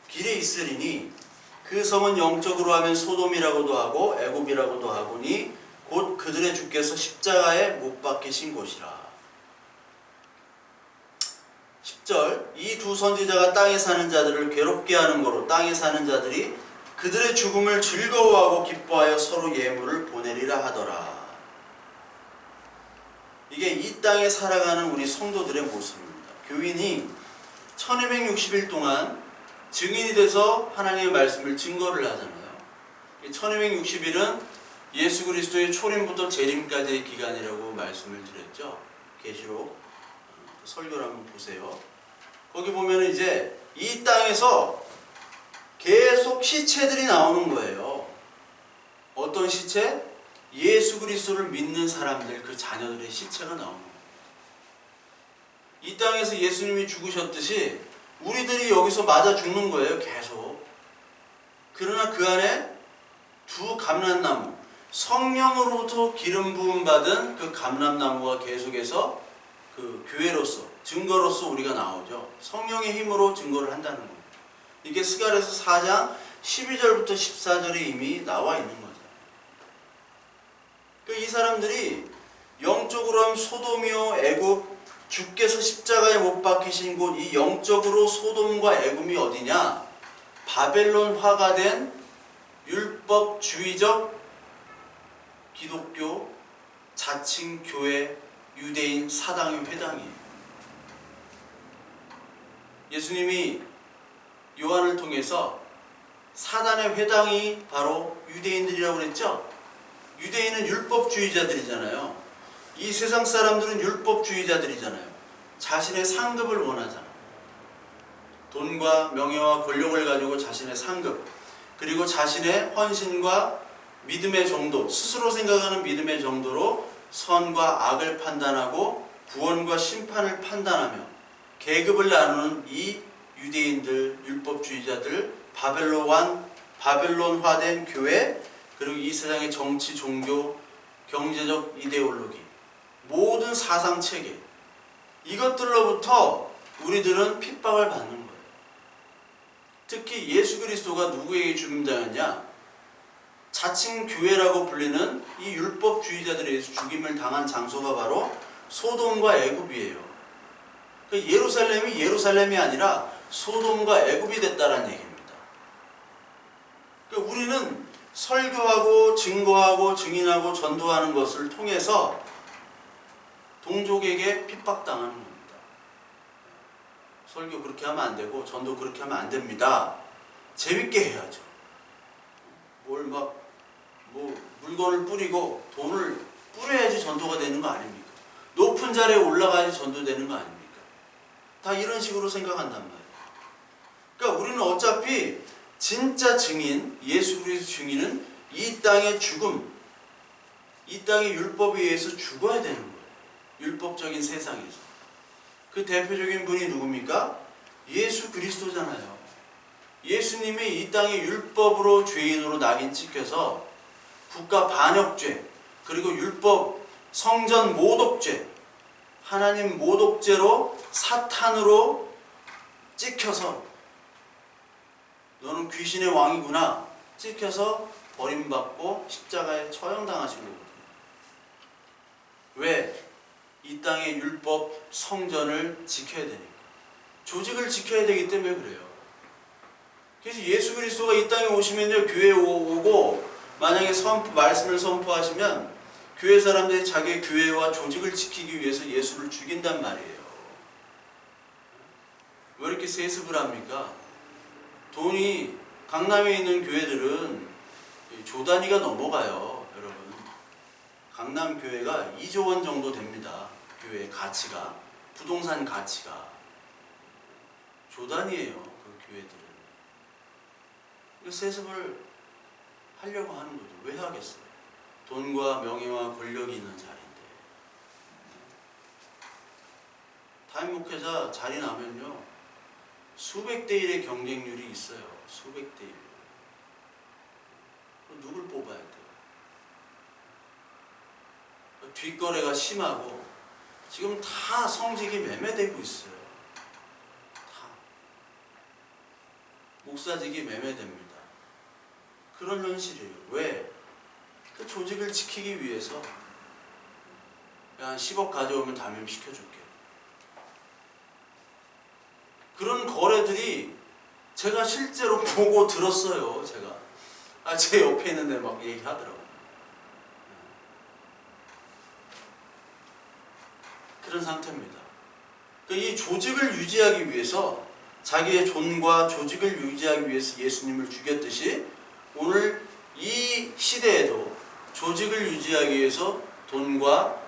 길에 있으리니 그 성은 영적으로 하면 소돔이라고도 하고 애굽이라고도 하고니 곧 그들의 주께서 십자가에 못 박히신 곳이라. 10절 이 두 선지자가 땅에 사는 자들을 괴롭게 하는 거로 땅에 사는 자들이 그들의 죽음을 즐거워하고 기뻐하여 서로 예물을 보내리라 하더라. 이게 이 땅에 살아가는 우리 성도들의 모습입니다. 교인이 1260일 동안 증인이 돼서 하나님의 말씀을 증거를 하잖아요. 1260일은 예수 그리스도의 초림부터 재림까지의 기간이라고 말씀을 드렸죠. 계시록 설교를 한번 보세요. 거기 보면 이제 이 땅에서 계속 시체들이 나오는 거예요. 어떤 시체? 예수 그리스도를 믿는 사람들, 그 자녀들의 시체가 나오는 거예요. 이 땅에서 예수님이 죽으셨듯이 우리들이 여기서 맞아 죽는 거예요. 계속. 그러나 그 안에 두 감람나무, 성령으로부터 기름 부음 받은 그 감람나무가 계속해서 그 교회로서, 증거로서 우리가 나오죠. 성령의 힘으로 증거를 한다는 겁니다. 이게 스가랴서 4장 12절부터 14절에 이미 나와 있는 거죠. 이 사람들이 영적으로 하면 소돔이요 애굽, 주께서 십자가에 못 박히신 곳, 이 영적으로 소돔과 애굽이 어디냐? 바벨론화가 된 율법주의적 기독교 자칭 교회 유대인 사당의 회당이에요. 예수님이 요한을 통해서 사단의 회당이 바로 유대인들이라고 그랬죠? 유대인은 율법주의자들이잖아요. 이 세상 사람들은 율법주의자들이잖아요. 자신의 상급을 원하잖아요. 돈과 명예와 권력을 가지고 자신의 상급, 그리고 자신의 헌신과 믿음의 정도, 스스로 생각하는 믿음의 정도로 선과 악을 판단하고 구원과 심판을 판단하며 계급을 나누는 이 유대인들, 율법주의자들, 바벨론화된 교회, 그리고 이 세상의 정치, 종교, 경제적 이데올로기, 모든 사상 체계, 이것들로부터 우리들은 핍박을 받는 거예요. 특히 예수 그리스도가 누구에게 죽임당했냐? 자칭 교회라고 불리는 이 율법주의자들에 의해서 죽임을 당한 장소가 바로 소돔과 애굽이에요. 예루살렘이 예루살렘이 아니라 소돔과 애굽이 됐다는 얘기입니다. 우리는 설교하고 증거하고 증인하고 전도하는 것을 통해서 동족에게 핍박당하는 겁니다. 설교 그렇게 하면 안 되고 전도 그렇게 하면 안 됩니다. 재밌게 해야죠. 물건을 뿌리고 돈을 뿌려야지 전도가 되는 거 아닙니까? 높은 자리에 올라가야지 전도되는 거 아닙니까? 다 이런 식으로 생각한단 말이에요. 그러니까 우리는 어차피 진짜 증인, 예수 그리스도 증인은 이 땅의 죽음, 이 땅의 율법에 의해서 죽어야 되는 거예요. 율법적인 세상에서. 그 대표적인 분이 누굽니까? 예수 그리스도잖아요. 예수님이 이 땅의 율법으로 죄인으로 낙인 찍혀서 국가 반역죄, 그리고 율법 성전 모독죄, 하나님 모독죄로 사탄으로 찍혀서 너는 귀신의 왕이구나 찍혀서 버림받고 십자가에 처형당하신 거거든요. 왜? 이 땅의 율법 성전을 지켜야 되니까. 조직을 지켜야 되기 때문에 그래요. 그래서 예수 그리스도가 이 땅에 오시면요, 교회에 오고 만약에 말씀을 선포하시면 교회 사람들이 자기의 교회와 조직을 지키기 위해서 예수를 죽인단 말이에요. 왜 이렇게 세습을 합니까? 돈이 강남에 있는 교회들은 조 단위가 넘어가요, 여러분. 강남 교회가 2조 원 정도 됩니다. 교회의 가치가, 부동산 가치가 조 단위예요, 그 교회들은. 세습을 하려고 하는 거죠. 왜 하겠어요? 돈과 명예와 권력이 있는 자리인데. 담임 목회자 자리 나면요, 수백 대 1의 경쟁률이 있어요. 수백 대 1. 누굴 뽑아야 돼요? 뒷거래가 심하고 지금 다 성직이 매매되고 있어요. 다. 목사직이 매매됩니다. 그런 현실이에요. 왜? 그 조직을 지키기 위해서 한 10억 가져오면 담임 시켜줄게. 그런 거래들이 제가 실제로 보고 들었어요. 제가. 제 옆에 있는데 막 얘기하더라고요. 그런 상태입니다. 그러니까 이 조직을 유지하기 위해서, 자기의 존과 조직을 유지하기 위해서 예수님을 죽였듯이 오늘 이 시대에도 조직을 유지하기 위해서, 돈과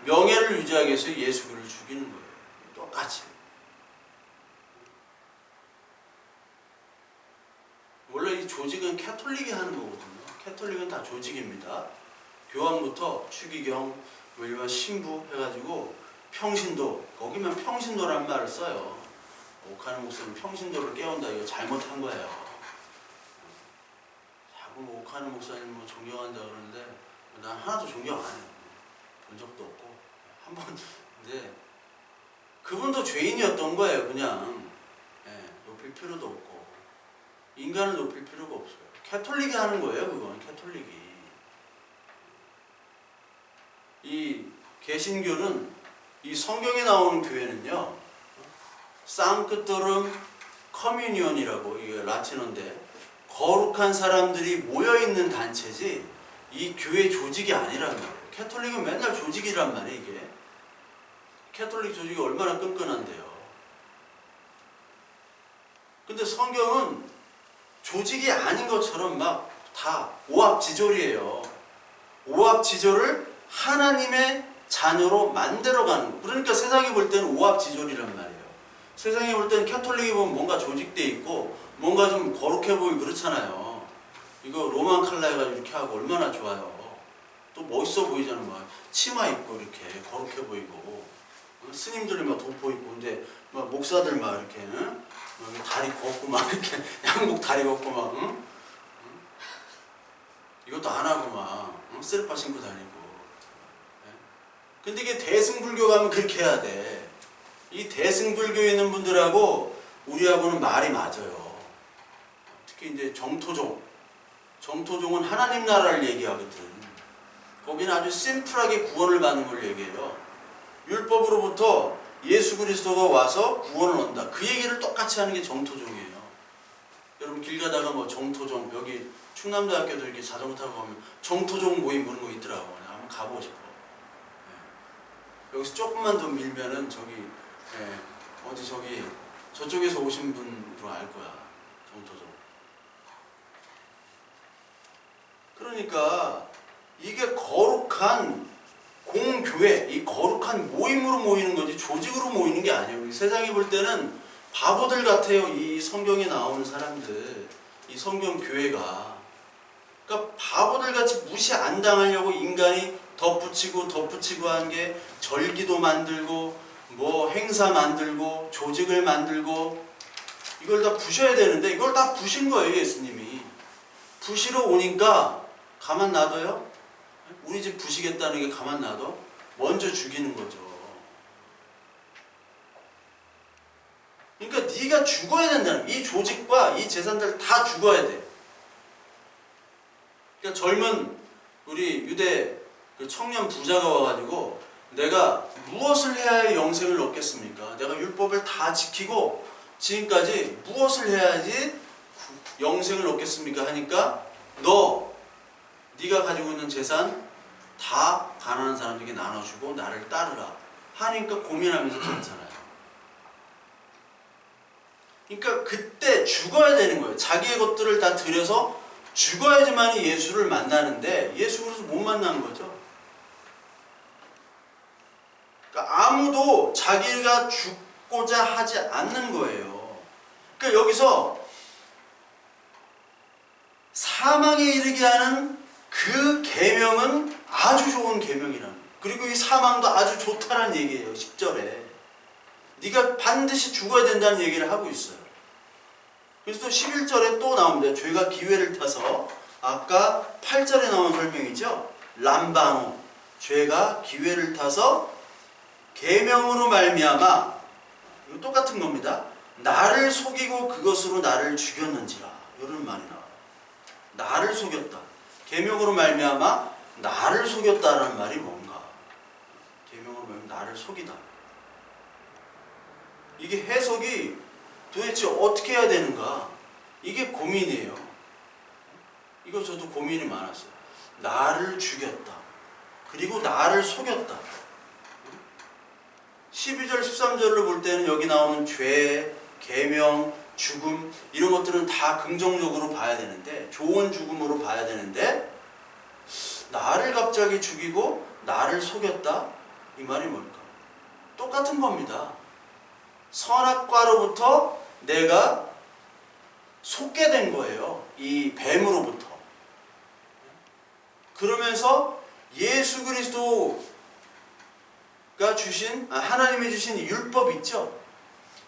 명예를 유지하기 위해서 예수를 죽이는 거예요. 똑같이. 원래 이 조직은 캐톨릭이 하는 거거든요. 캐톨릭은 다 조직입니다. 교황부터 추기경, 일반 신부 해가지고 평신도, 거기만 평신도라는 말을 써요. 옥하는 목사님 평신도를 깨운다, 이거 잘못한 거예요. 자꾸 옥하는 목사님 존경한다 그러는데 난 하나도 존경 안 해요. 본 적도 없고. 한 번, 근데 그분도 죄인이었던 거예요. 그냥 높일 필요도 없고, 인간을 높일 필요가 없어요. 캐톨릭이 하는 거예요. 그건 캐톨릭이. 이 개신교는, 이 성경에 나오는 교회는요, 상크토름 커뮤니온이라고, 이게 라틴어인데 거룩한 사람들이 모여있는 단체지 이 교회 조직이 아니란 말이에요. 캐톨릭은 맨날 조직이란 말이에요. 이게 캐톨릭 조직이 얼마나 끈끈한데요. 근데 성경은 조직이 아닌 것처럼 막 다 오합지졸이에요. 오합지졸을 하나님의 자녀로 만들어가는 거. 그러니까 세상이 볼 때는 오합지졸이란 말이에요. 세상이 볼 때는 캐톨릭이 보면 뭔가 조직돼 있고 뭔가 좀 거룩해 보이고 그렇잖아요. 이거 로만 칼라 해가지고 이렇게 하고 얼마나 좋아요. 또 멋있어 보이잖아. 막 치마 입고 이렇게 거룩해 보이고 스님들이 막 도포 입고 근데 막 목사들 막 이렇게 응? 다리 걷고 막 이렇게 양복 다리 걷고 막 응? 이것도 안 하고 막 응? 쓰레빠 신고 다니고. 근데 이게 대승불교 가면 그렇게 해야 돼. 이 대승불교에 있는 분들하고 우리하고는 말이 맞아요. 특히 이제 정토종은 하나님 나라를 얘기하거든. 거기는 아주 심플하게 구원을 받는 걸 얘기해요. 율법으로부터 예수 그리스도가 와서 구원을 얻는다. 그 얘기를 똑같이 하는 게 정토종이에요. 여러분 길 가다가 뭐 정토종, 여기 충남대학교도 이렇게 자전거 타고 가면 정토종 모임 그런 거 있더라고. 내가 한번 가보고 싶어. 여기서 조금만 더 밀면은 저기 어디 저기 저쪽에서 오신 분으로 알 거야. 정토종. 그러니까 이게 거룩한 공교회, 이 거룩한 모임으로 모이는 거지 조직으로 모이는 게 아니에요. 세상이 볼 때는 바보들 같아요. 이 성경에 나오는 사람들, 이 성경 교회가. 그러니까 바보들 같이 무시 안 당하려고 인간이 덧붙이고 한 게 절기도 만들고 뭐 행사 만들고 조직을 만들고 이걸 다 부셔야 되는데 이걸 다 부신 거예요. 예수님이. 부시러 오니까 가만 놔둬요? 우리 집 부시겠다는 게 가만 놔둬? 먼저 죽이는 거죠. 그러니까 네가 죽어야 된다는 이 조직과 이 재산들 다 죽어야 돼. 그러니까 젊은 우리 유대 그 청년 부자가 와가지고 내가 무엇을 해야 영생을 얻겠습니까? 내가 율법을 다 지키고 지금까지 무엇을 해야지 영생을 얻겠습니까? 하니까 네가 가지고 있는 재산 다 가난한 사람들에게 나눠주고 나를 따르라 하니까 고민하면서 그렇잖아요. 그러니까 그때 죽어야 되는 거예요. 자기의 것들을 다 들여서 죽어야지만 예수를 만나는데 예수 그리스도 못 만난 거죠. 그러니까 아무도 자기가 죽고자 하지 않는 거예요. 그러니까 여기서 사망에 이르게 하는 그 계명은 아주 좋은 계명이라는 거예요. 그리고 이 사망도 아주 좋다는 얘기예요. 10절에. 네가 반드시 죽어야 된다는 얘기를 하고 있어요. 그래서 또 11절에 또 나옵니다. 죄가 기회를 타서 아까 8절에 나온 설명이죠. 람바노. 죄가 기회를 타서 계명으로 말미암아 이거 똑같은 겁니다. 나를 속이고 그것으로 나를 죽였는지라. 이런 말이 나와요. 나를 속였다. 계명으로 말미암아 나를 속였다라는 말이 뭔가? 계명으로 말미암아 나를 속이다. 이게 해석이 도대체 어떻게 해야 되는가? 이게 고민이에요. 이거 저도 고민이 많았어요. 나를 죽였다. 그리고 나를 속였다. 12절, 13절을 볼 때는 여기 나오는 죄, 계명, 죽음 이런 것들은 다 긍정적으로 봐야 되는데 좋은 죽음으로 봐야 되는데 나를 갑자기 죽이고 나를 속였다? 이 말이 뭘까? 똑같은 겁니다. 선악과로부터 내가 속게 된 거예요. 이 뱀으로부터. 그러면서 예수 그리스도가 주신 하나님이 주신 율법 있죠.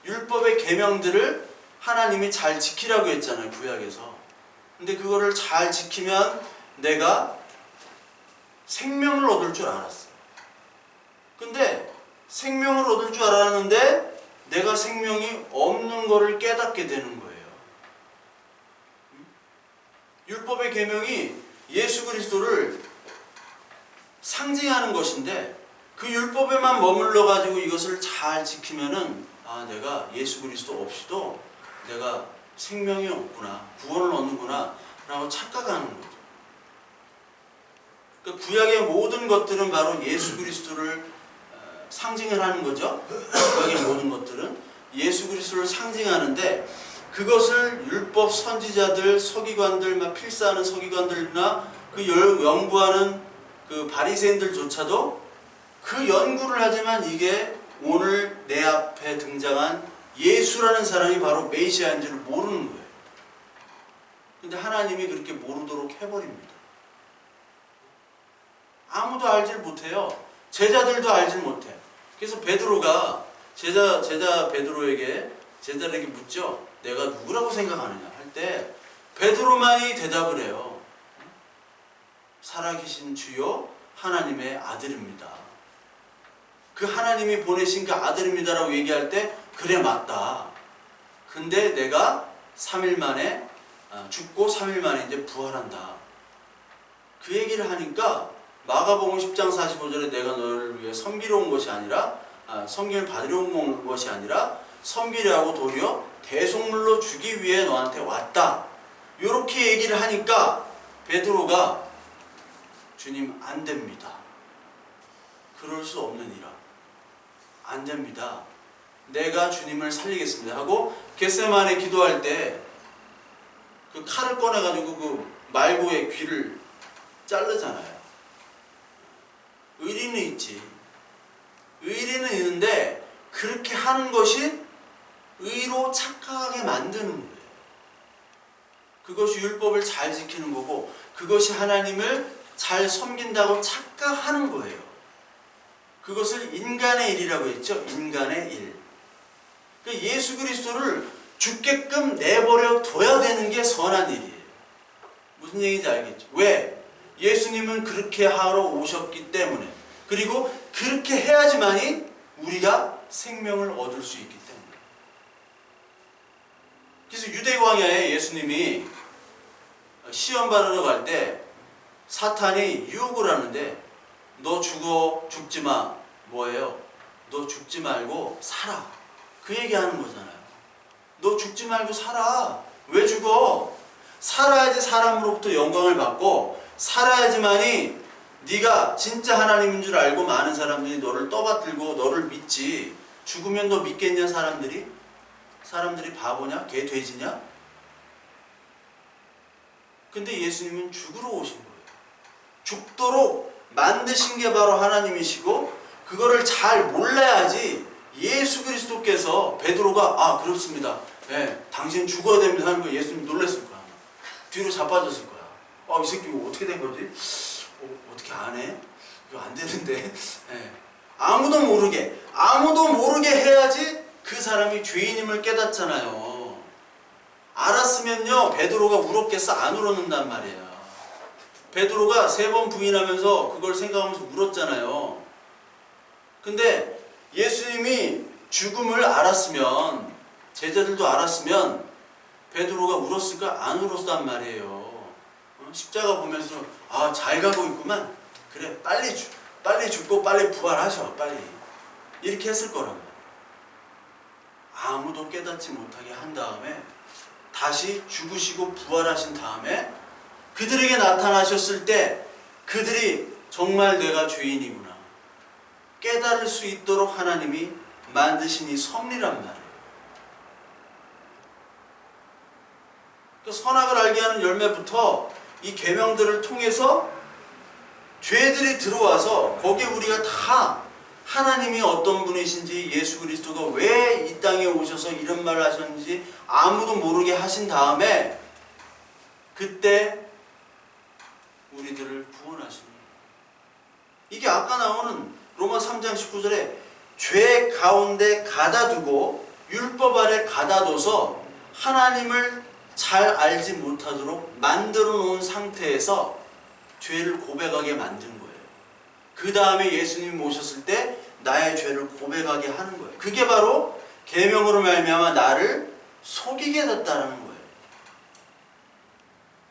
율법의 계명들을 하나님이 잘 지키라고 했잖아요. 구약에서. 근데 그거를 잘 지키면 내가 생명을 얻을 줄 알았어요. 근데 생명을 얻을 줄 알았는데 내가 생명이 없는 것을 깨닫게 되는 거예요. 율법의 계명이 예수 그리스도를 상징하는 것인데 그 율법에만 머물러 가지고 이것을 잘 지키면은 내가 예수 그리스도 없이도 내가 생명이 없구나, 구원을 얻는구나 라고 착각하는 거죠. 그러니까 구약의 모든 것들은 바로 예수 그리스도를 상징을 하는 거죠. 구약의 모든 것들은 예수 그리스도를 상징하는데 그것을 율법 선지자들, 서기관들, 막 필사하는 서기관들이나 그 연구하는 그 바리새인들조차도 그 연구를 하지만 이게 오늘 내 앞에 등장한 예수라는 사람이 바로 메시아인지를 모르는 거예요. 근데 하나님이 그렇게 모르도록 해버립니다. 아무도 알질 못해요. 제자들도 알질 못해요. 그래서 베드로가 제자 제자들에게 묻죠. 내가 누구라고 생각하느냐 할 때 베드로만이 대답을 해요. 살아계신 주요 하나님의 아들입니다. 그 하나님이 보내신 그 아들입니다라고 얘기할 때 그래 맞다. 근데 내가 3일 만에 죽고 3일 만에 이제 부활한다. 그 얘기를 하니까 마가복음 10장 45절에 내가 너를 위해 섬기러 온 것이 아니라 섬김을 받으려 온 것이 아니라 섬기려 하고 도리어 대속물로 주기 위해 너한테 왔다. 이렇게 얘기를 하니까 베드로가 주님 안 됩니다. 그럴 수 없는 일이라. 안 됩니다. 내가 주님을 살리겠습니다 하고 겟세마네 기도할 때 그 칼을 꺼내가지고 그 말고의 귀를 자르잖아요. 의리는 있지. 의리는 있는데 그렇게 하는 것이 의로 착각하게 만드는 거예요. 그것이 율법을 잘 지키는 거고 그것이 하나님을 잘 섬긴다고 착각하는 거예요. 그것을 인간의 일이라고 했죠. 인간의 일. 그러니까 예수 그리스도를 죽게끔 내버려 둬야 되는 게 선한 일이에요. 무슨 얘기인지 알겠죠? 왜? 예수님은 그렇게 하러 오셨기 때문에 그리고 그렇게 해야지만이 우리가 생명을 얻을 수 있기 때문에. 그래서 유대 광야에 예수님이 시험 받으러 갈 때 사탄이 유혹을 하는데 너 죽지 마. 뭐예요? 너 죽지 말고 살아. 그 얘기하는 거잖아요. 너 죽지 말고 살아. 왜 죽어? 살아야지 사람으로부터 영광을 받고 살아야지만이 네가 진짜 하나님인 줄 알고 많은 사람들이 너를 떠받들고 너를 믿지. 죽으면 너 믿겠냐 사람들이? 사람들이 바보냐? 개 돼지냐? 근데 예수님은 죽으러 오신 거예요. 죽도록 만드신 게 바로 하나님이시고 그거를 잘 몰라야지 예수 그리스도께서 베드로가 그렇습니다. 네, 당신 죽어야 됩니다 하는 거 예수님 놀랐을 거야. 뒤로 자빠졌을 거야. 이 새끼 뭐 어떻게 된 거지? 어떻게 안 해? 이거 안 되는데. 네. 아무도 모르게 해야지 그 사람이 죄인임을 깨닫잖아요. 알았으면요 베드로가 울었겠어? 안 울었는단 말이에요. 베드로가 3번 부인하면서 그걸 생각하면서 울었잖아요. 근데 예수님이 죽음을 알았으면 제자들도 알았으면 베드로가 울었을까? 안 울었단 말이에요. 십자가 보면서 잘 가고 있구만. 그래 빨리 죽고 빨리 부활하셔. 빨리. 이렇게 했을 거라고. 아무도 깨닫지 못하게 한 다음에 다시 죽으시고 부활하신 다음에 그들에게 나타나셨을 때 그들이 정말 내가 죄인이구나 깨달을 수 있도록 하나님이 만드신 이 섭리란 말이에요. 그러니까 선악을 알게 하는 열매부터 이 계명들을 통해서 죄들이 들어와서 거기에 우리가 다 하나님이 어떤 분이신지 예수 그리스도가 왜 이 땅에 오셔서 이런 말을 하셨는지 아무도 모르게 하신 다음에 그때 우리들을 구원하시는 거예요. 이게 아까 나오는 로마 3장 19절에 죄 가운데 가다두고 율법 아래 가다둬서 하나님을 잘 알지 못하도록 만들어 놓은 상태에서 죄를 고백하게 만든 거예요. 그 다음에 예수님이 오셨을 때 나의 죄를 고백하게 하는 거예요. 그게 바로 계명으로 말미암아 나를 속이게 됐다는 거예요.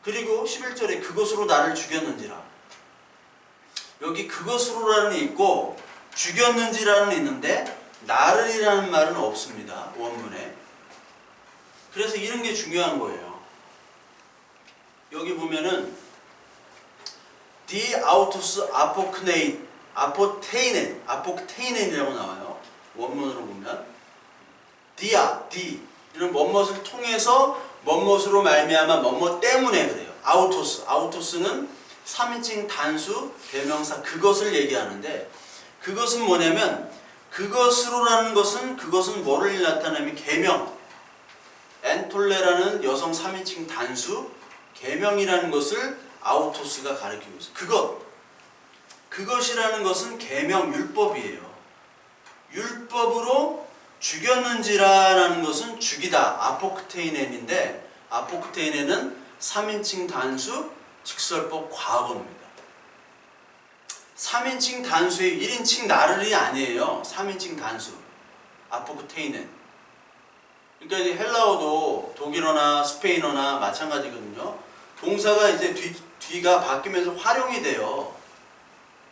그리고 11절에 그것으로 나를 죽였는지라. 여기 그것으로라는 게 있고 죽였는지라는 있는데 나를이라는 말은 없습니다. 원문에. 그래서 이런 게 중요한 거예요. 여기 보면은 디아우토스 아포테이넨이라고 나와요. 원문으로 보면 디 이는 뭐뭇을 통해서 뭐뭇으로 말미암아 뭐뭇 때문에 그래요. 아우토스. 아우토스는 3인칭 단수 대명사 그것을 얘기하는데 그것은 뭐냐면 그것으로라는 것은 뭐를 나타내면 계명. 엔톨레라는 여성 3인칭 단수 계명이라는 것을 아우토스가 가리키고 있어요. 그것이라는 것은 계명 율법이에요. 율법으로 죽였는지라는 것은 죽이다 아포크테이넨인데 아포크테이넨은 3인칭 단수 직설법 과거입니다. 3인칭 단수의 1인칭 나를이 아니에요. 3인칭 단수 아포크테이넨. 그러니까 이제 헬라어도 독일어나 스페인어나 마찬가지거든요. 동사가 이제 뒤가 바뀌면서 활용이 돼요.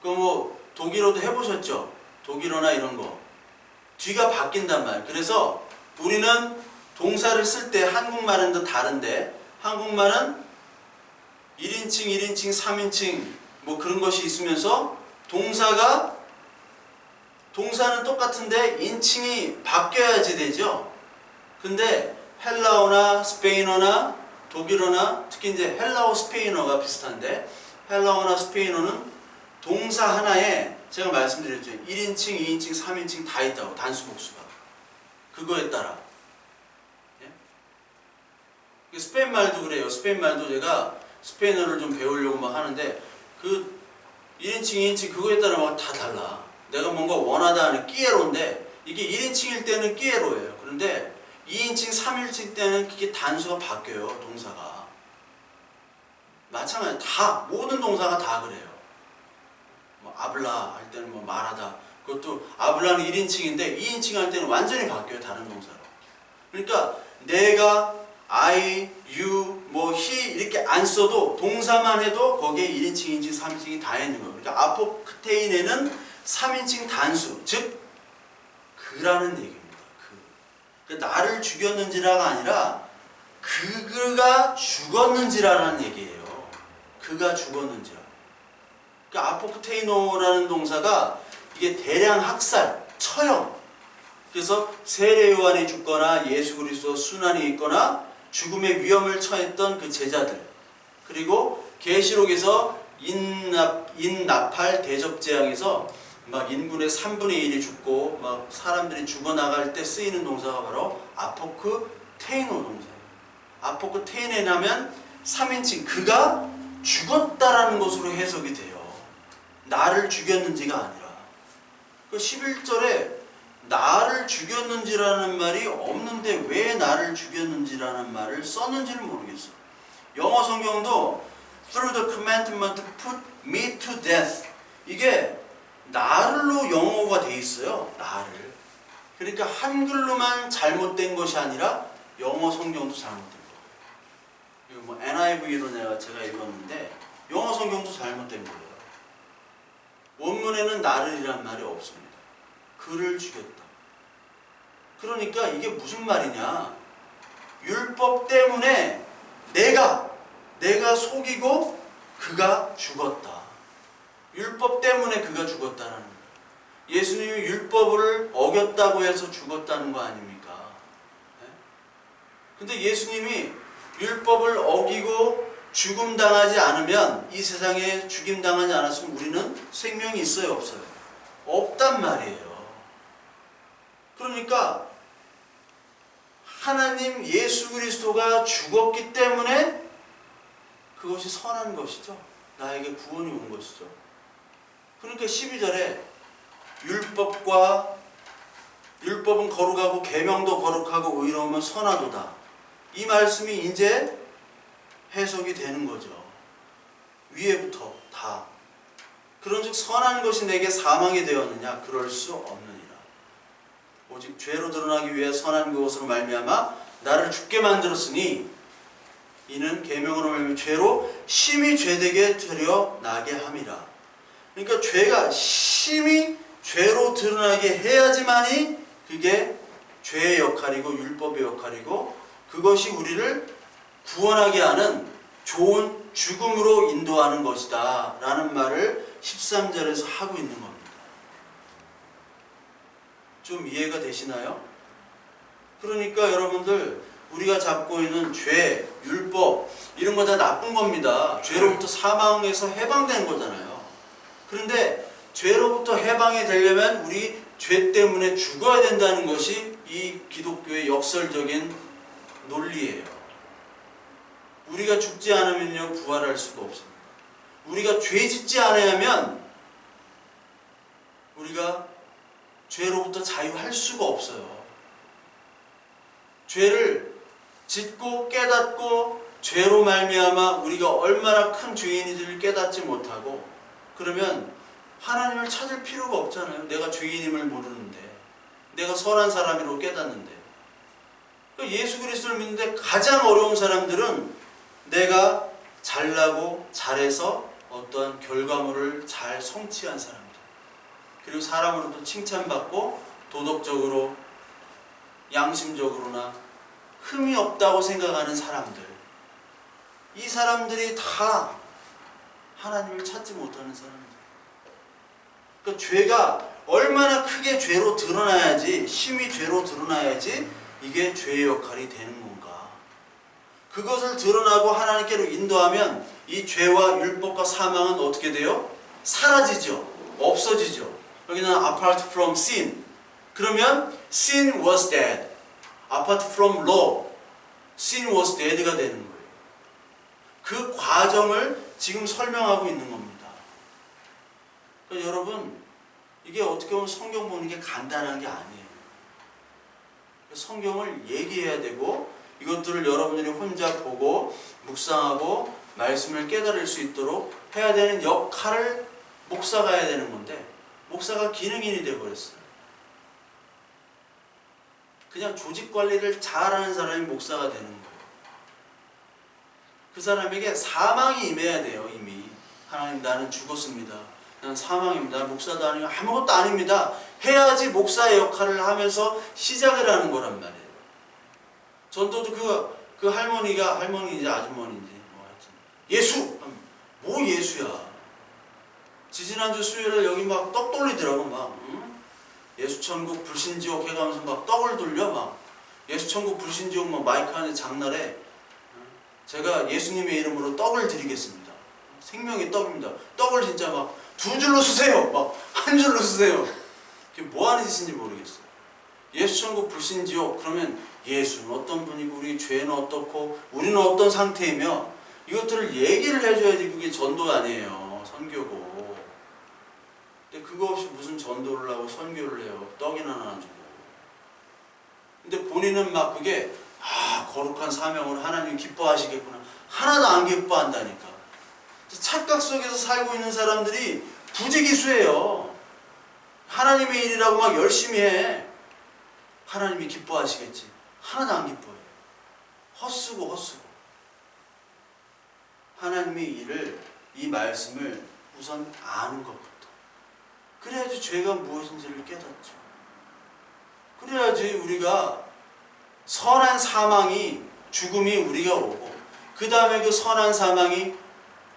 그 뭐 독일어도 해보셨죠? 독일어나 이런 거 뒤가 바뀐단 말이에요. 그래서 우리는 동사를 쓸 때 한국말은 더 다른데 한국말은 1인칭, 1인칭, 3인칭 뭐 그런 것이 있으면서 동사는 똑같은데 인칭이 바뀌어야지 되죠. 근데 헬라어나 스페인어나 독일어나 특히 이제 헬라어 스페인어가 비슷한데 헬라어나 스페인어는 동사 하나에 제가 말씀드렸죠. 1인칭, 2인칭, 3인칭 다 있다고 단수 복수가 그거에 따라 스페인 말도 그래요. 스페인 말도 제가 스페인어를 좀 배우려고 막 하는데 그 1인칭, 2인칭 그거에 따라 막 다 달라. 내가 뭔가 원하다 하는 끼에로인데 이게 1인칭일 때는 끼에로예요. 그런데 2인칭, 3인칭 때는 그게 단수가 바뀌어요. 동사가. 마찬가지 다 모든 동사가 다 그래요. 뭐 아블라 할 때는 뭐 말하다. 그것도 아블라는 1인칭인데 2인칭 할 때는 완전히 바뀌어요. 다른 동사로. 그러니까 내가 I, you, 뭐 he 이렇게 안 써도 동사만 해도 거기에 1인칭, 2인칭, 3인칭이 다 있는 거예요. 그러니까 아포크테인에는 3인칭 단수, 즉 그라는 얘기입니다. 그러니까 나를 죽였는지라가 아니라 그가 죽었는지라는 얘기예요. 그가 죽었는지라. 그러니까 아포크테이노라는 동사가 이게 대량 학살, 처형. 그래서 세례 요한이 죽거나 예수 그리스도 순환이 있거나 죽음의 위험을 처했던 그 제자들, 그리고 계시록에서 인나팔 대접 재앙에서 막 인군의 3분의 1이 죽고 막 사람들이 죽어나갈 때 쓰이는 동사가 바로 아포크테이노 동사예요. 아포크테이넨 하면 3인칭 그가 죽었다라는 것으로 해석이 돼요. 나를 죽였는지가 아니라. 그 11절에 나를 죽였는지라는 말이 없는데 왜 나를 죽였는지라는 말을 썼는지를 모르겠어. 영어 성경도 through the commandment put me to death 이게 나를로 영어가 돼 있어요. 나를. 그러니까 한글로만 잘못된 것이 아니라 영어 성경도 잘못된 거예요. 이거 뭐 NIV로 제가 읽었는데 영어 성경도 잘못된 거예요. 원문에는 나를이란 말이 없습니다. 그를 죽였다. 그러니까 이게 무슨 말이냐? 율법 때문에 내가 속이고 그가 죽었다. 율법 때문에 그가 죽었다는 거예요. 예수님이 율법을 어겼다고 해서 죽었다는 거 아닙니까? 근데 예수님이 율법을 어기고 죽음당하지 않으면 이 세상에 죽임당하지 않았으면 우리는 생명이 있어요? 없어요? 없단 말이에요. 그러니까 하나님 예수 그리스도가 죽었기 때문에 그것이 선한 것이죠. 나에게 구원이 온 것이죠. 그러니까 12절에 율법은 거룩하고 계명도 거룩하고 의로우면 선하도다. 이 말씀이 이제 해석이 되는 거죠. 위에부터 다. 그런즉 선한 것이 내게 사망이 되었느냐? 그럴 수 없느니라. 오직 죄로 드러나기 위해 선한 그것으로 말미암아 나를 죽게 만들었으니 이는 계명으로 말미암아 죄로 심히 죄되게 드러나게 함이라. 그러니까 죄가 심히 죄로 드러나게 해야지만이 그게 죄의 역할이고 율법의 역할이고 그것이 우리를 구원하게 하는 좋은 죽음으로 인도하는 것이다 라는 말을 13절에서 하고 있는 겁니다. 좀 이해가 되시나요? 그러니까 여러분들 우리가 잡고 있는 죄, 율법 이런 거 다 나쁜 겁니다. 죄로부터 사망에서 해방된 거잖아요. 그런데 죄로부터 해방이 되려면 우리 죄 때문에 죽어야 된다는 것이 이 기독교의 역설적인 논리예요. 우리가 죽지 않으면요 부활할 수가 없습니다. 우리가 죄 짓지 않으면 우리가 죄로부터 자유할 수가 없어요. 죄를 짓고 깨닫고 죄로 말미암아 우리가 얼마나 큰 죄인인지를 깨닫지 못하고 그러면 하나님을 찾을 필요가 없잖아요. 내가 죄인임을 모르는데 내가 선한 사람이라고 깨닫는데 예수 그리스도를 믿는데 가장 어려운 사람들은 내가 잘나고 잘해서 어떤 결과물을 잘 성취한 사람들 그리고 사람으로도 칭찬받고 도덕적으로 양심적으로나 흠이 없다고 생각하는 사람들 이 사람들이 다 하나님을 찾지 못하는 사람들 그러니까 죄가 얼마나 크게 죄로 드러나야지 심히 죄로 드러나야지 이게 죄의 역할이 되는 건가 그것을 드러나고 하나님께로 인도하면 이 죄와 율법과 사망은 어떻게 돼요? 사라지죠. 없어지죠. 여기는 apart from sin 그러면 sin was dead apart from law sin was dead가 되는 거예요. 그 과정을 지금 설명하고 있는 겁니다. 그러니까 여러분 이게 어떻게 보면 성경 보는 게 간단한 게 아니에요. 성경을 얘기해야 되고 이것들을 여러분들이 혼자 보고 묵상하고 말씀을 깨달을 수 있도록 해야 되는 역할을 목사가 해야 되는 건데 목사가 기능인이 되어버렸어요. 그냥 조직 관리를 잘하는 사람이 목사가 되는 거예요. 그 사람에게 사망이 임해야 돼요. 이미 하나님 나는 죽었습니다. 나는 사망입니다. 목사도 아니고 아무것도 아닙니다. 해야지 목사의 역할을 하면서 시작을 하는 거란 말이에요. 전도도 그 할머니가 할머니인지 아주머니인지 뭐 하여튼 예수! 뭐 예수야. 지지난주 수요일에 여기 막 떡 돌리더라고 막 응? 예수천국 불신지옥 해가면서 막 떡을 돌려 막 예수천국 불신지옥 막 마이크 안에 장날에 제가 예수님의 이름으로 떡을 드리겠습니다. 생명의 떡입니다. 떡을 진짜 막 2줄로 쓰세요. 막 1줄로 쓰세요. 그게 뭐 하는 짓인지 모르겠어요. 예수천국 불신지옥 그러면 예수는 어떤 분이고 우리 죄는 어떻고 우리는 어떤 상태이며 이것들을 얘기를 해줘야지 그게 전도 아니에요. 선교고. 근데 그거 없이 무슨 전도를 하고 선교를 해요. 떡이나 나눠주고. 근데 본인은 막 그게 거룩한 사명으로 하나님 기뻐하시겠구나. 하나도 안 기뻐한다니까. 착각 속에서 살고 있는 사람들이 부지기수예요. 하나님의 일이라고 막 열심히 해. 하나님이 기뻐하시겠지. 하나도 안 기뻐해요. 헛쓰고. 하나님의 일을 이 말씀을 우선 아는 것부터. 그래야지 죄가 무엇인지를 깨닫죠. 그래야지 우리가 선한 사망이 죽음이 우리가 오고 그 다음에 그 선한 사망이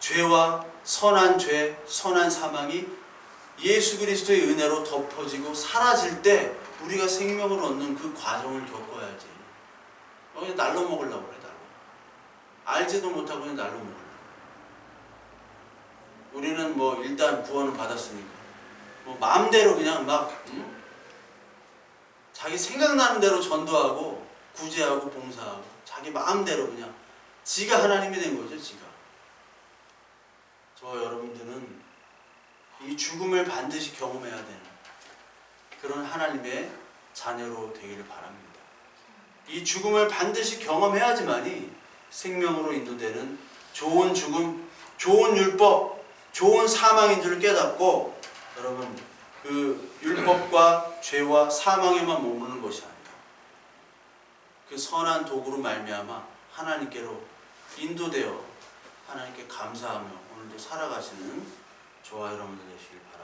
죄와 선한 죄, 선한 사망이 예수 그리스도의 은혜로 덮어지고 사라질 때 우리가 생명을 얻는 그 과정을 겪어야지. 그냥 날로 먹으려고 그래, 날로. 알지도 못하고 그냥 날로 먹으려고. 우리는 뭐 일단 구원을 받았으니까 뭐 마음대로 그냥 막 자기 생각나는 대로 전도하고 구제하고 봉사하고 자기 마음대로 그냥 지가 하나님이 된 거죠. 지가. 저 여러분들은 이 죽음을 반드시 경험해야 되는 그런 하나님의 자녀로 되기를 바랍니다. 이 죽음을 반드시 경험해야지만이 생명으로 인도되는 좋은 죽음, 좋은 율법, 좋은 사망인 줄 깨닫고 여러분 그 율법과 죄와 사망에만 머무르는 것이 아니라 그 선한 도구로 말미암아 하나님께로 인도되어 하나님께 감사하며 오늘도 살아가시는 저와 여러분들 되시길 바랍니다.